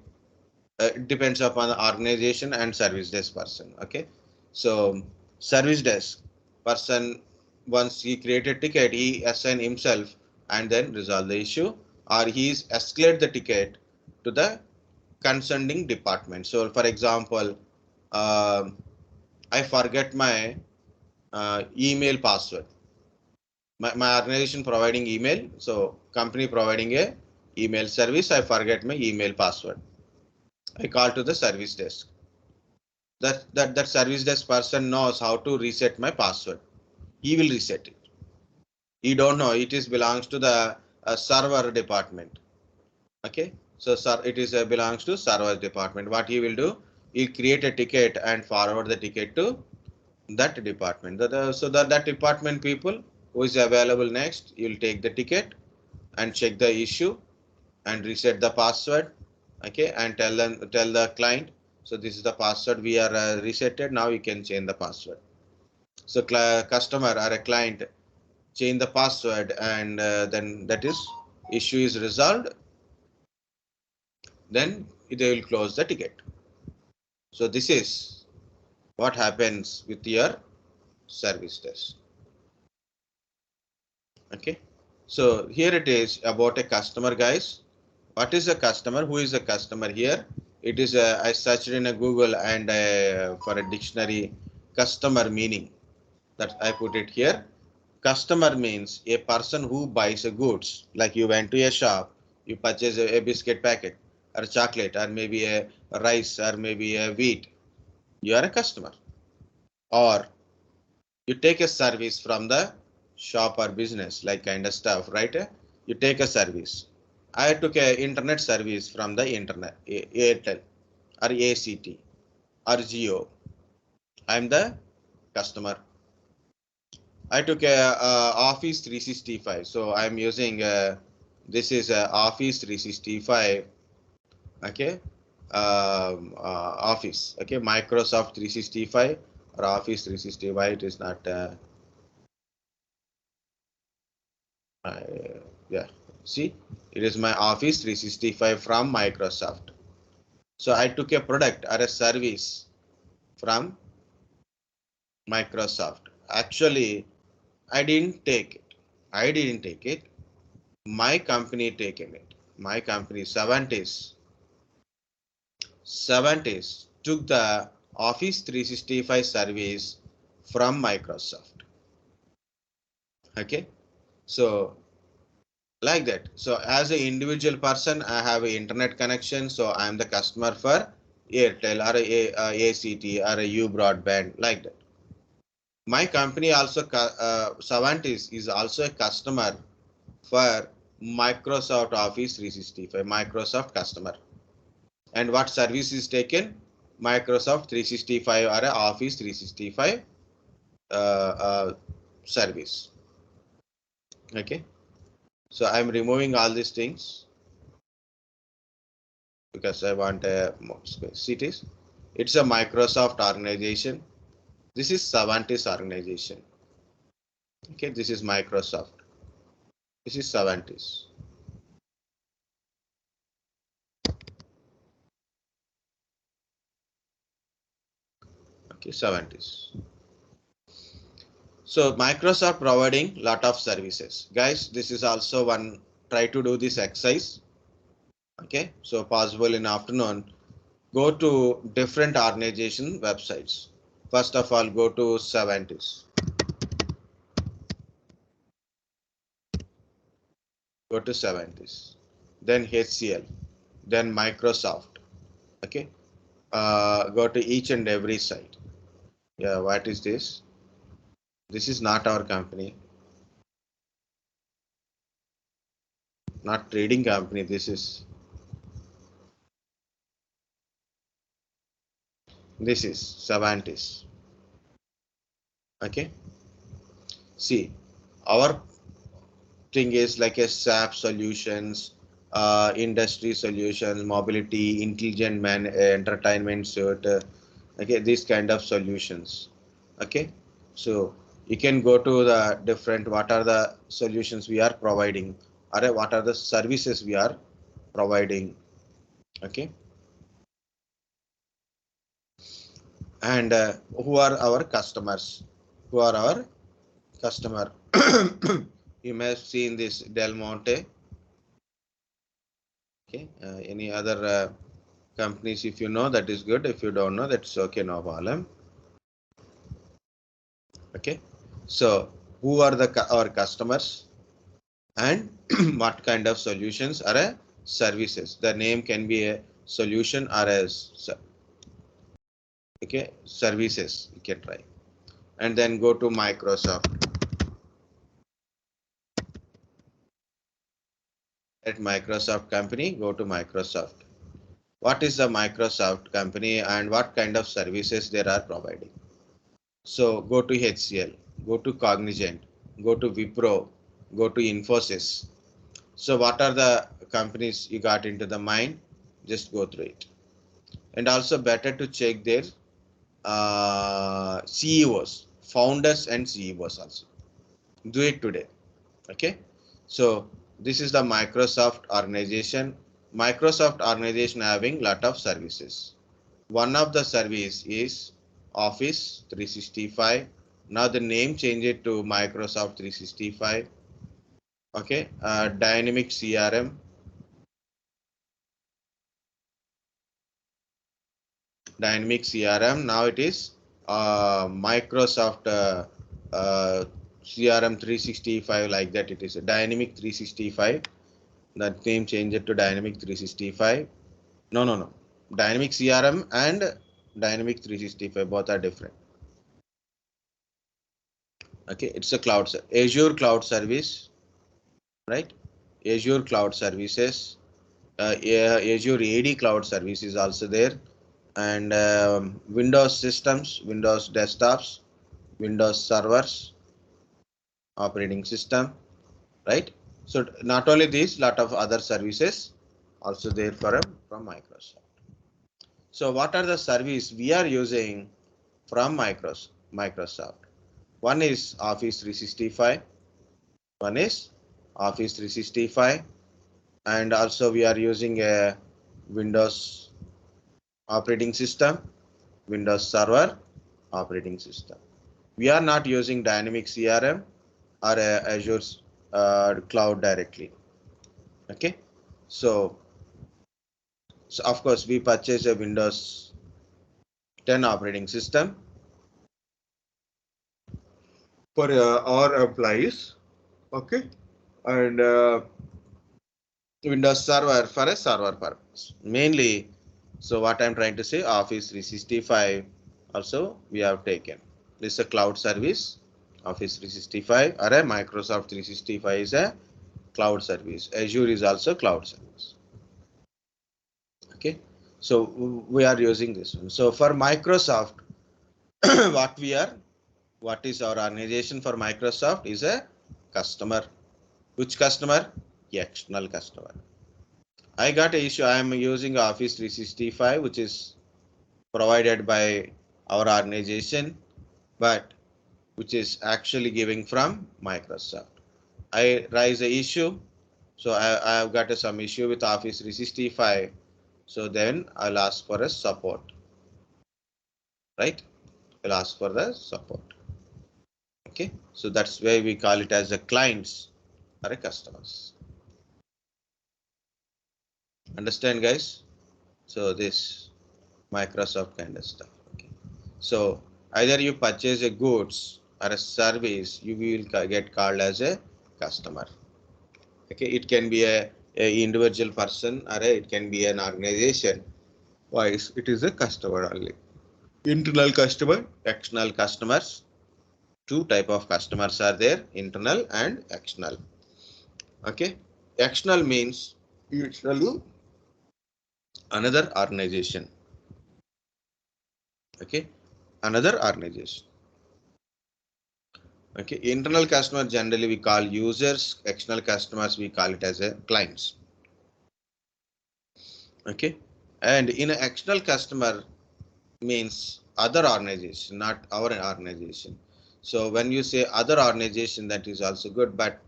it depends upon the organization and service desk person. Okay, so service desk person, once he created ticket, he assign himself and then resolve the issue, or he is escalate the ticket to the concerning department. So for example, I forget my email password. My organization providing email, so company providing a email service. I forget my email password. I call to the service desk. That service desk person knows how to reset my password. He will reset it. He don't know. It is belongs to the server department. Okay, so sir, it is belongs to server department. What he will do? He'll create a ticket and forward the ticket to that department. So that department people who is available next, you'll take the ticket and check the issue and reset the password. Okay, and tell the client, so this is the password we are resetted. Now you can change the password. So customer or a client change the password, and then that is issue is resolved. Then they will close the ticket. So this is what happens with your service desk. Okay, so here it is about a customer, guys. What is a customer? Who is a customer here? It is I searched in a Google and for a dictionary, customer meaning, that I put it here. Customer means a person who buys a goods. Like you went to a shop, you purchase a biscuit packet or a chocolate or maybe a rice or maybe a wheat. You are a customer. Or you take a service from the shop or business, like kind of stuff, right? You take a service. I took a internet service from the internet, Airtel or ACT or Geo. I'm the customer. I took a Office 365, so I'm using this is Office 365. Okay, Office. Okay, Microsoft 365 or Office 365. It is not. Yeah, see, it is my Office 365 from Microsoft. So I took a product or a service from Microsoft. Actually, I didn't take it. I didn't take it. My company taken it. My company 70s took the Office 365 service from Microsoft. Okay, so like that. So as an individual person, I have an internet connection, so I am the customer for Airtel or ACT or a U broadband, like that. My company also Savantis is also a customer for Microsoft Office 365, Microsoft customer. And what service is taken? Microsoft 365 or a Office 365 service. Okay, so I'm removing all these things because I want a more space. See, it's a Microsoft organization. This is Savantis organization. Okay, this is Microsoft. This is Savantis. Okay, Savantis. So Microsoft providing lot of services. Guys, this is also one, try to do this exercise. Okay, so possible in afternoon, go to different organization websites. First of all, go to Savantis. Go to Savantis. Then HCL. Then Microsoft. Okay, go to each and every site. Yeah, what is this? This is not our company, not trading company. This is Savantis. Okay, see, our thing is like a SAP solutions, industry solutions, mobility, intelligent man, entertainment suite. Okay, these kind of solutions. Okay, so you can go to the different, what are the solutions we are providing, or what are the services we are providing. Okay, and who are our customers, who are our customer. You may have seen this Del Monte. Okay, any other companies, if you know, that is good. If you don't know, that's okay, no problem. Okay, so who are our customers and what kind of solutions are services? The name can be a solution or a okay, services. You can try, and then go to Microsoft. At Microsoft company, go to Microsoft. What is the Microsoft company and what kind of services they are providing? So go to HCL, go to Cognizant, go to Wipro, go to Infosys. So what are the companies you got into the mind? Just go through it. And also better to check their CEOs, founders and CEOs also. Do it today. Okay. So this is the Microsoft organization. Microsoft organization having lot of services. One of the service is Office 365. Now the name changed to Microsoft 365. Okay, Dynamic CRM. Dynamic CRM. Now it is Microsoft CRM 365, like that. It is a Dynamic 365. That name changed to Dynamic 365. No. Dynamic CRM and Dynamic 365 both are different. Okay, it's a cloud Azure cloud service, right? Azure cloud services, Azure AD cloud service is also there, and Windows systems, Windows desktops, Windows servers, operating system, right? So not only these, lot of other services also there from Microsoft. So what are the service we are using from Microsoft? One is Office 365. One is Office 365, and also we are using a Windows operating system, Windows Server operating system. We are not using Dynamic CRM or Azure cloud directly. Okay, so of course we purchase a Windows 10 operating system for our employees. Okay, and Windows Server for a server purpose mainly. So what I'm trying to say, Office 365 also we have taken. This is a cloud service. Office 365 or a Microsoft 365 is a cloud service. Azure is also cloud service. Okay, so we are using this one. So for Microsoft, what is our organization for Microsoft is a customer. Which customer? External customer. I got an issue. I am using Office 365, which is provided by our organization, but which is actually giving from Microsoft. I raise the issue. So I have got some issue with Office 365. So then I'll ask for a support, right? I'll ask for the support. Okay. So that's why we call it as the clients or a customers. Understand, guys? So this Microsoft kind of stuff. Okay. So either you purchase a goods or a service, you will get called as a customer. Okay, it can be a individual person or it can be an organization. Why? It is a customer only. Internal customer, external customers. Two type of customers are there: internal and external. Okay, external means usually another organization. Okay, another organization. Okay, internal customer generally we call users, external customers we call it as a clients. Okay, and in an external customer means other organization, not our organization. So when you say other organization, that is also good, but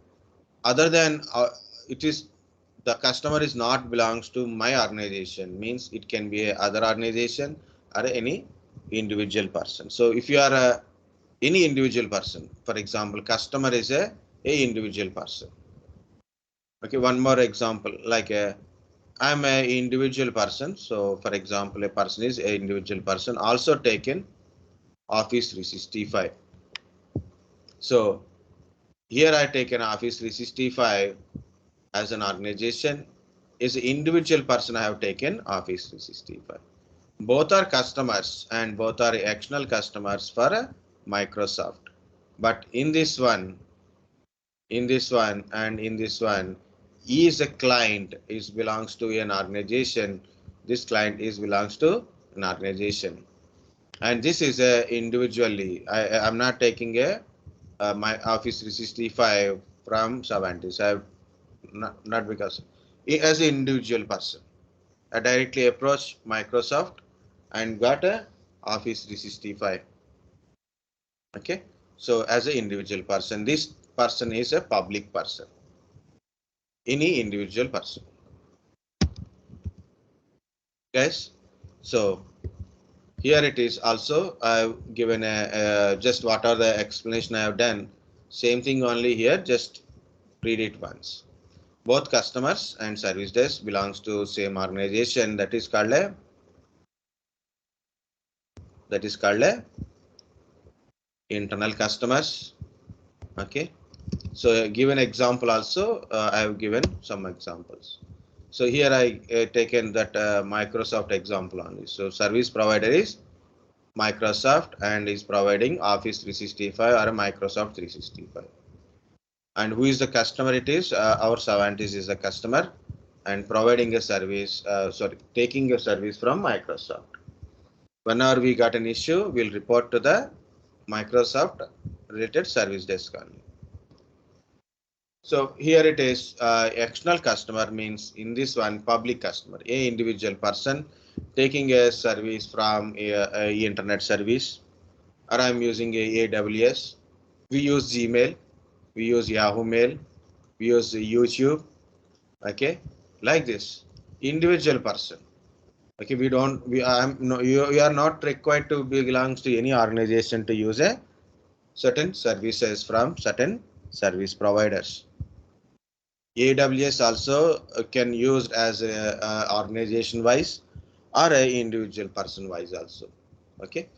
other than it is the customer is not belongs to my organization, means it can be a other organization or any individual person. So if you are any individual person, for example, customer is a individual person. Okay, one more example, like I'm a individual person. So for example, a person is a individual person also taken Office 365. So here I take an Office 365 as an organization. Is an individual person I have taken Office 365. Both are customers and both are external customers for Microsoft. But in this one, and in this one, is a client is belongs to an organization. This client is belongs to an organization, and this is a individually. I'm not taking a my Office 365 from Savantis. I have not because as an individual person, I directly approached Microsoft and got a Office 365. Okay, so as an individual person, this person is a public person. Any individual person, guys. So here it is also I've given a just what are the explanation I have done. Same thing only here, just read it once. Both customers and service desk belongs to same organization, that is called a internal customers. Okay, so given example also I have given some examples. So here I taken that Microsoft example only. So service provider is Microsoft and is providing Office 365 or Microsoft 365. And who is the customer? It is our Savantis is a customer and providing a service, taking a service from Microsoft. Whenever we got an issue, we'll report to the Microsoft related service desk only. So here it is, external customer means in this one public customer, a individual person taking a service from a internet service, or I'm using a AWS. We use Gmail, we use Yahoo Mail, we use YouTube. Okay, like this, individual person. Okay, we don't, we are no, you are not required to belongs to any organization to use a certain services from certain service providers. AWS also can used as a organization wise or a individual person wise also. Okay,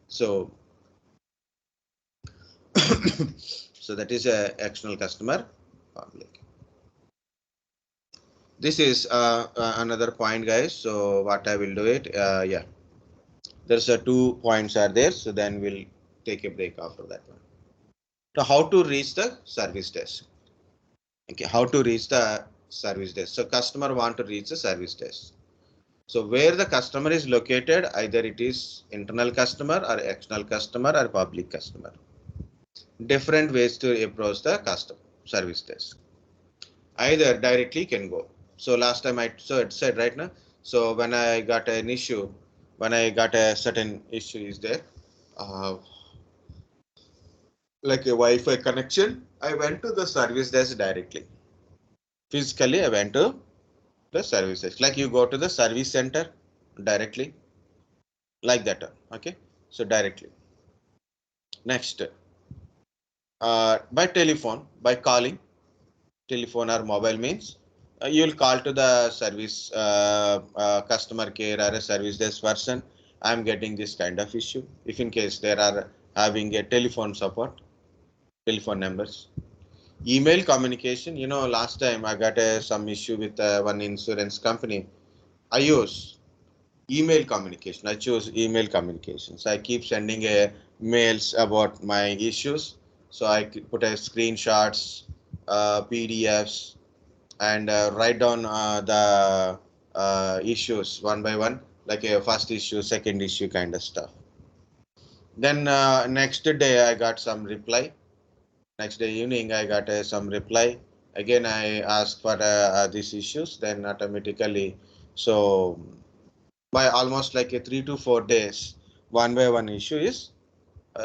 so so that is a external customer public. This is another point, guys. So what I will do it, yeah, there's a 2 points are there. So then we'll take a break after that one. So how to reach the service desk? Okay, how to reach the service desk? So customer want to reach the service desk. So where the customer is located, either it is internal customer or external customer or public customer. Different ways to approach the customer service desk. Either directly can go. So last time I said right now. So when I got an issue, when I got a certain issue is there, uh, like a Wi-Fi connection, I went to the service desk directly. Physically, I went to the service desk. Like you go to the service center directly, like that. Okay, so directly. Next, by telephone, by calling, telephone or mobile means you'll call to the service customer care or a service desk person. I'm getting this kind of issue. If in case there are having a telephone support, telephone numbers. Email communication, you know, last time I got some issue with one insurance company. I use email communication. I choose email communication. So I keep sending mails about my issues. So I put a screenshots, PDFs, and write down the issues one by one, like a first issue, second issue kind of stuff. Then next day I got some reply. Next day evening I got some reply. Again I asked for these issues. Then automatically, so by almost like a 3 to 4 days, one by one issue is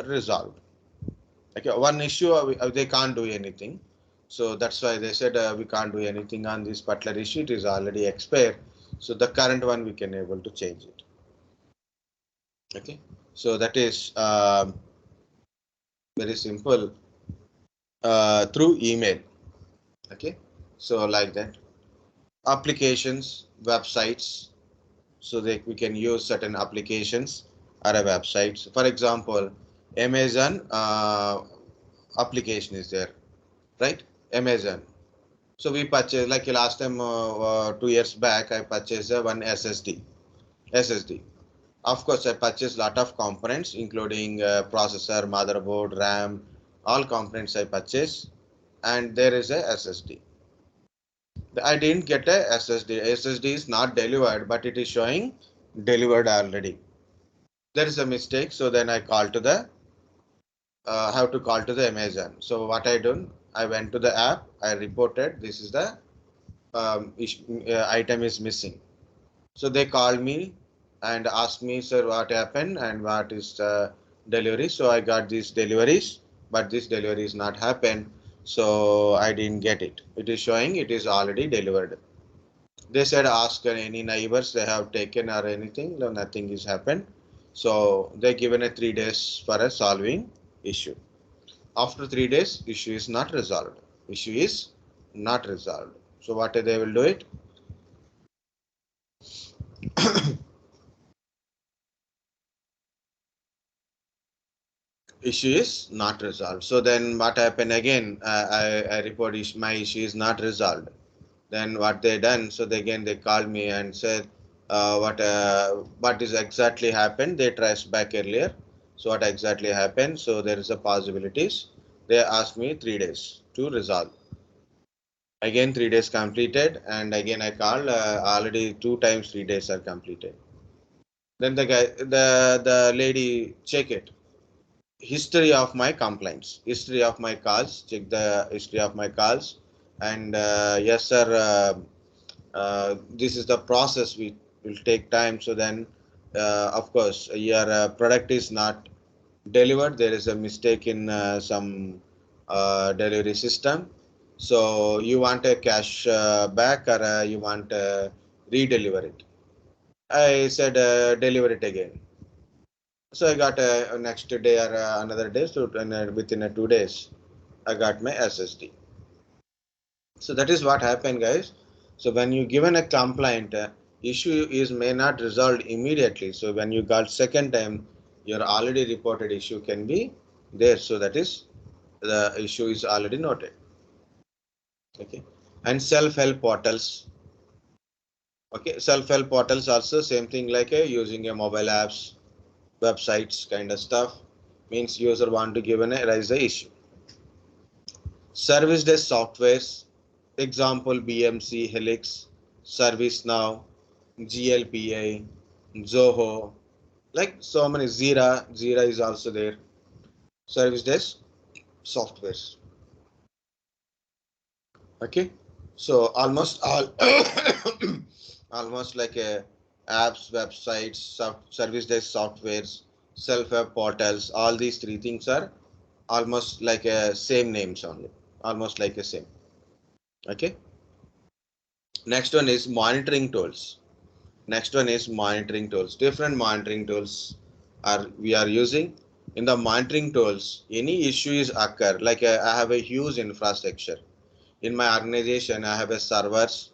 resolved. Okay, one issue they can't do anything. So that's why they said we can't do anything on this particular issue. It is already expired. So the current one we can able to change it. Okay. So that is very simple through email. Okay, so like that. Applications, websites, so that we can use certain applications or a websites. For example, Amazon application is there, right? Amazon. So we purchased, like last time, 2 years back, I purchased one SSD. SSD. Of course, I purchased lot of components, including processor, motherboard, RAM, all components I purchased, and there is a SSD. I didn't get a SSD. SSD is not delivered, but it is showing delivered already. There is a mistake, so then I call to the have to call to the Amazon. So what I done, I went to the app, I reported this is the item is missing. So they called me and asked me, sir, what happened and what is the delivery. So I got these deliveries, but this delivery is not happened. So I didn't get it. It is showing it is already delivered. They said ask any neighbors they have taken or anything. No, nothing is happened. So they given a 3 days for a solving issue. After 3 days, issue is not resolved. Issue is not resolved. So what they will do it? Issue is not resolved. So then what happened again? I report my issue is not resolved. Then what they done? So they, again they called me and said what is exactly happened. They traced back earlier. So what exactly happened? So there is a possibilities. They asked me 3 days to resolve. Again 3 days completed, and again I called. Already 2 times 3 days are completed. Then the lady check it. History of my complaints, history of my calls, check the history of my calls, and yes sir, this is the process, we will take time. So then of course your product is not delivered, there is a mistake in some delivery system. So you want a cash back, or you want re-deliver it? I said deliver it again. So I got next day or another day. So within 2 days, I got my SSD. So that is what happened, guys. So when you given a complaint, issue is may not resolved immediately. So when you got second time, your already reported issue can be there. So that is the issue is already noted. Okay, and self-help portals. Okay, self-help portals also same thing, like using a mobile apps, websites kind of stuff. Means user want to give an raise the issue. Service desk softwares, example BMC, Helix, ServiceNow, GLPI, Zoho, like so many. Zira is also there. Service desk softwares. Okay, so almost all, almost like apps, websites, service desk softwares, self-help portals. All these three things are almost like a same names only. Almost like a same. Okay. Next one is monitoring tools. Next one is monitoring tools. Different monitoring tools are we are using. In the monitoring tools, any issues occur, like I have a huge infrastructure. In my organization, I have a servers,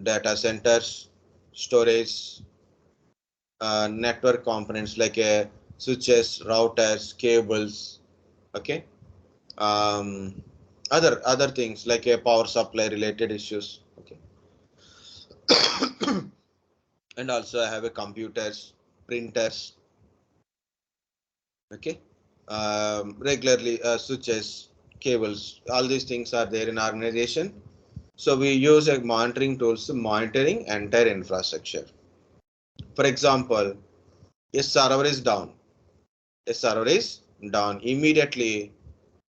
data centers, storage, network components like switches, routers, cables. Okay. Um, other things like a power supply related issues. Okay. And also I have a computers, printers. Okay, regularly switches, cables, all these things are there in organization. So we use a monitoring tools to monitoring entire infrastructure. For example, a server is down. A server is down. Immediately,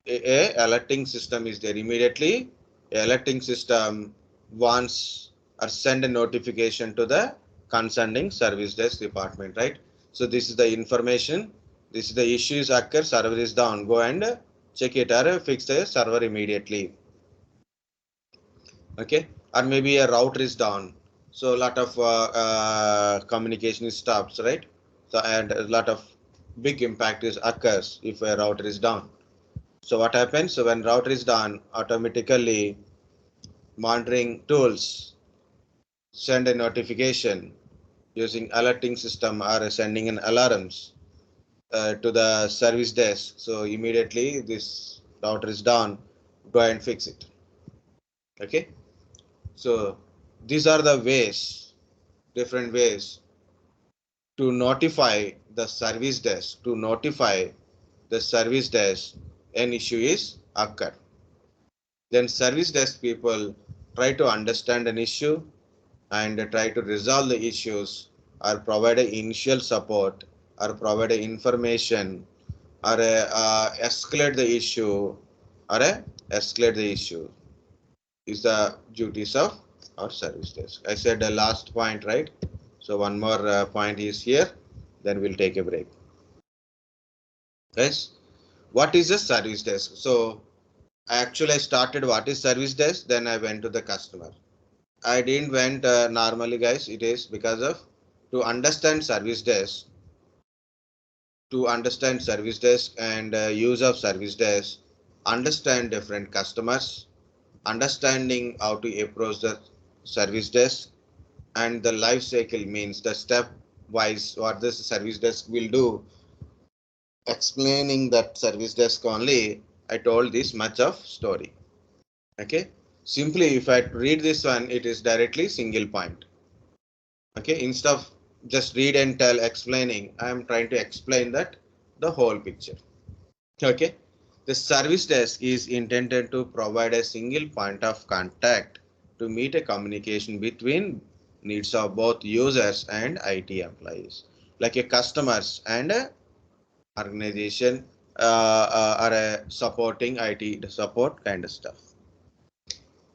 a alerting system is there. Immediately, a alerting system wants or send a notification to the concerning service desk department, right? So this is the information. This is the issues occur. Server is down. Go and check it or fix the server immediately. Okay, or maybe a router is down. So a lot of communication is stops, right? So and a lot of big impact is occurs if a router is down. So what happens? So when router is down, automatically monitoring tools send a notification using alerting system or sending an alarms to the service desk. So immediately this router is down, go and fix it. Okay. So these are the ways, different ways to notify the service desk, an issue is occurred. Then service desk people try to understand an issue and try to resolve the issues or provide a initial support or provide a information or escalate the issue or escalate the issue is the duties of our service desk. I said the last point, right? So one more point is here, then we'll take a break. Yes. What is a service desk? So actually I started what is service desk, then I went to the customer. I didn't went normally, guys. It is because of to understand service desk, and use of service desk, understand different customers, understanding how to approach the service desk, and the life cycle means the step wise what this service desk will do. Explaining that service desk only, I told this much of story. Okay. Simply, if I read this one, it is directly single point. Okay, instead of just read and tell explaining, I am trying to explain that the whole picture. Okay, the service desk is intended to provide a single point of contact to meet a communication between needs of both users and IT employees, like a customers and a organization or a supporting IT support kind of stuff.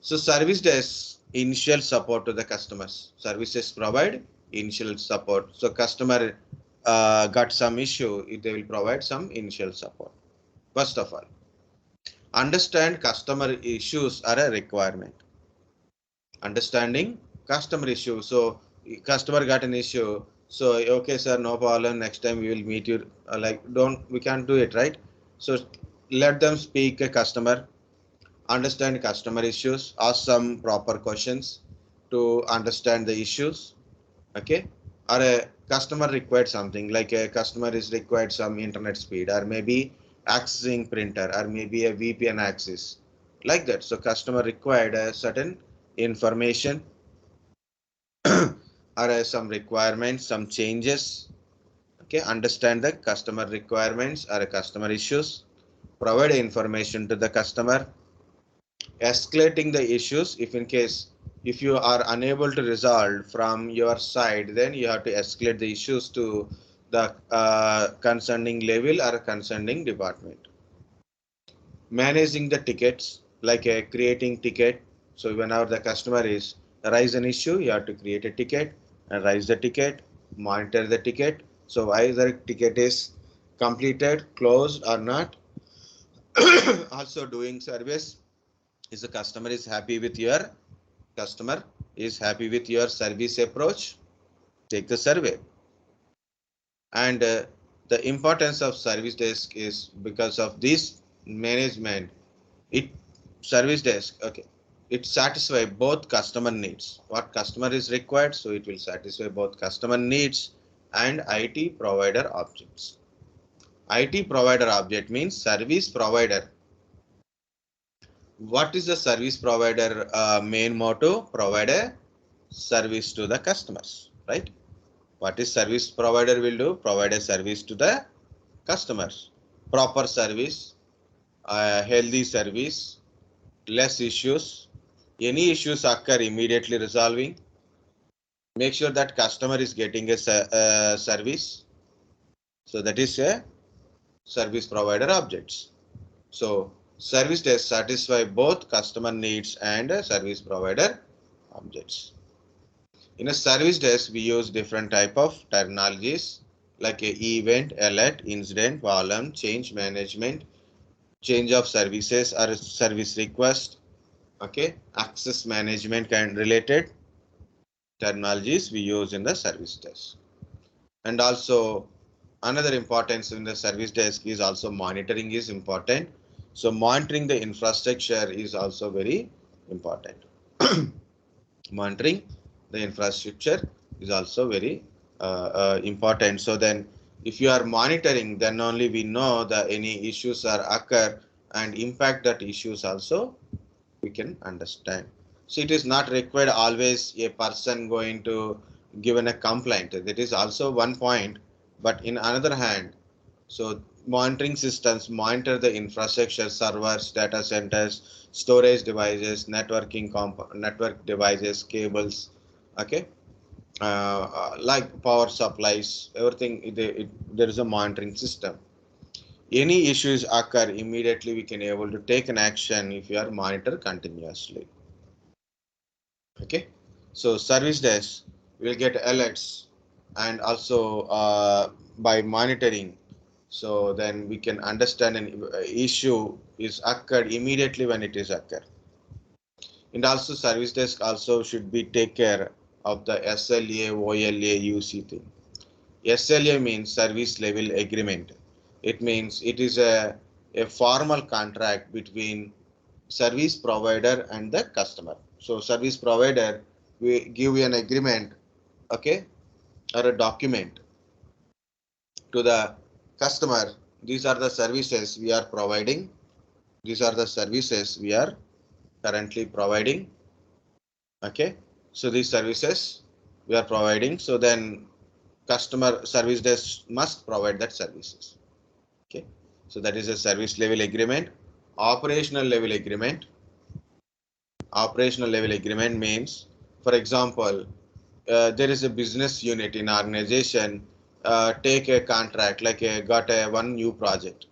So service desk initial support to the customers. Services provide initial support. So customer got some issue, they will provide some initial support. First of all, understand customer issues are a requirement. Understanding customer issue. So customer got an issue. So okay, sir, no problem. Next time we will meet you. Like we can't do it, right? So let them speak a customer, understand customer issues, ask some proper questions to understand the issues. Okay, or a customer required something, like a customer is required some internet speed or maybe accessing printer or maybe a VPN access, like that. So customer required a certain information or some requirements, some changes. Okay, understand the customer requirements or customer issues, provide information to the customer, escalating the issues. If in case if you are unable to resolve from your side, then you have to escalate the issues to the concerning level or concerning department. Managing the tickets, like creating ticket. So whenever the customer is raise an issue, you have to create a ticket and raise the ticket, monitor the ticket. So either ticket is completed, closed or not. Also doing service, is the customer is happy with your service approach, take the survey. And the importance of service desk is because of this management, it service desk, okay, it satisfy both customer needs, what customer is required, so it will satisfy both customer needs and IT provider objects. IT provider object means service provider. What is the service provider main motto? Provide a service to the customers, right? What is service provider will do? Provide a service to the customers. Proper service, healthy service, less issues. Any issues occur, immediately resolving. Make sure that customer is getting a service. So that is a service provider objects. So service desk satisfy both customer needs and service provider objects. In a service desk, we use different type of terminologies like a event, alert, incident, volume, change management, change of services or service request. Okay, access management and related terminologies we use in the service desk. And also another importance in the service desk is also monitoring is important. So monitoring the infrastructure is also very important. Monitoring the infrastructure is also very important. So then if you are monitoring, then only we know that any issues are occur and impact that issues also we can understand. So it is not required always a person going to given a complaint. That is also one point. But in another hand, so monitoring systems monitor the infrastructure, servers, data centers, storage devices, network devices, cables, okay, like power supplies, everything. There is a monitoring system. Any issues occur immediately, we can able to take an action if you are monitor continuously. Okay, so service desk will get alerts and also by monitoring. So then we can understand an issue is occurred immediately when it is occurred. And also service desk also should be take care of the SLA, OLA, UC thing. SLA means service level agreement. It means it is a formal contract between service provider and the customer. So service provider we give you an agreement, okay, or a document to the customer. These are the services we are providing. These are the services we are currently providing. Okay, so these services we are providing. So then customer service desk must provide that services. Okay, so that is a service level agreement. Operational level agreement. Operational level agreement means, for example, there is a business unit in organization, take a contract like got a one new project.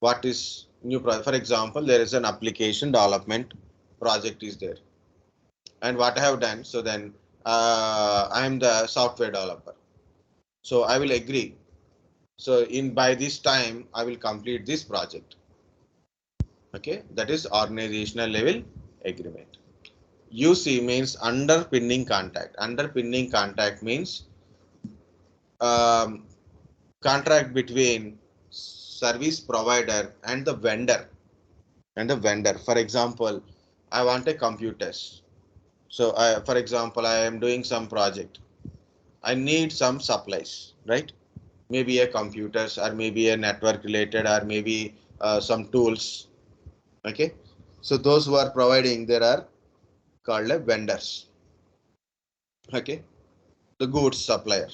What is new project? For example, there is an application development project is there, and what I have done. So then I am the software developer. So I will agree. So in by this time I will complete this project. Okay, that is organizational level agreement. UC means underpinning contract. Underpinning contract means um, contract between service provider and the vendor. For example, I want a computers. So for example, I am doing some project. I need some supplies, right? Maybe a computers or maybe a network related or maybe some tools. Okay. So those who are providing there are called a vendors. Okay. The goods supplier.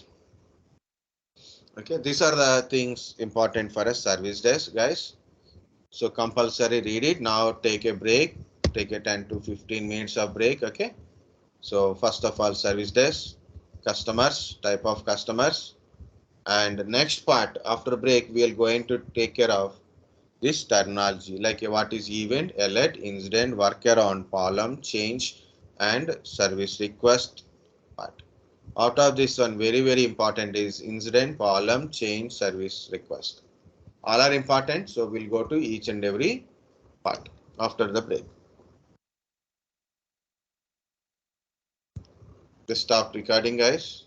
Okay. These are the things important for a service desk, guys. So compulsory read it. Now take a break. Take a 10 to 15 minutes of break. Okay. So first of all, service desk, customers, type of customers. And next part after break, we are going to take care of this terminology like what is event, alert, incident, workaround, problem, change, and service request part. Out of this one, very important is incident, problem, change, service request. All are important, so we'll go to each and every part after the break. Just stop recording, guys.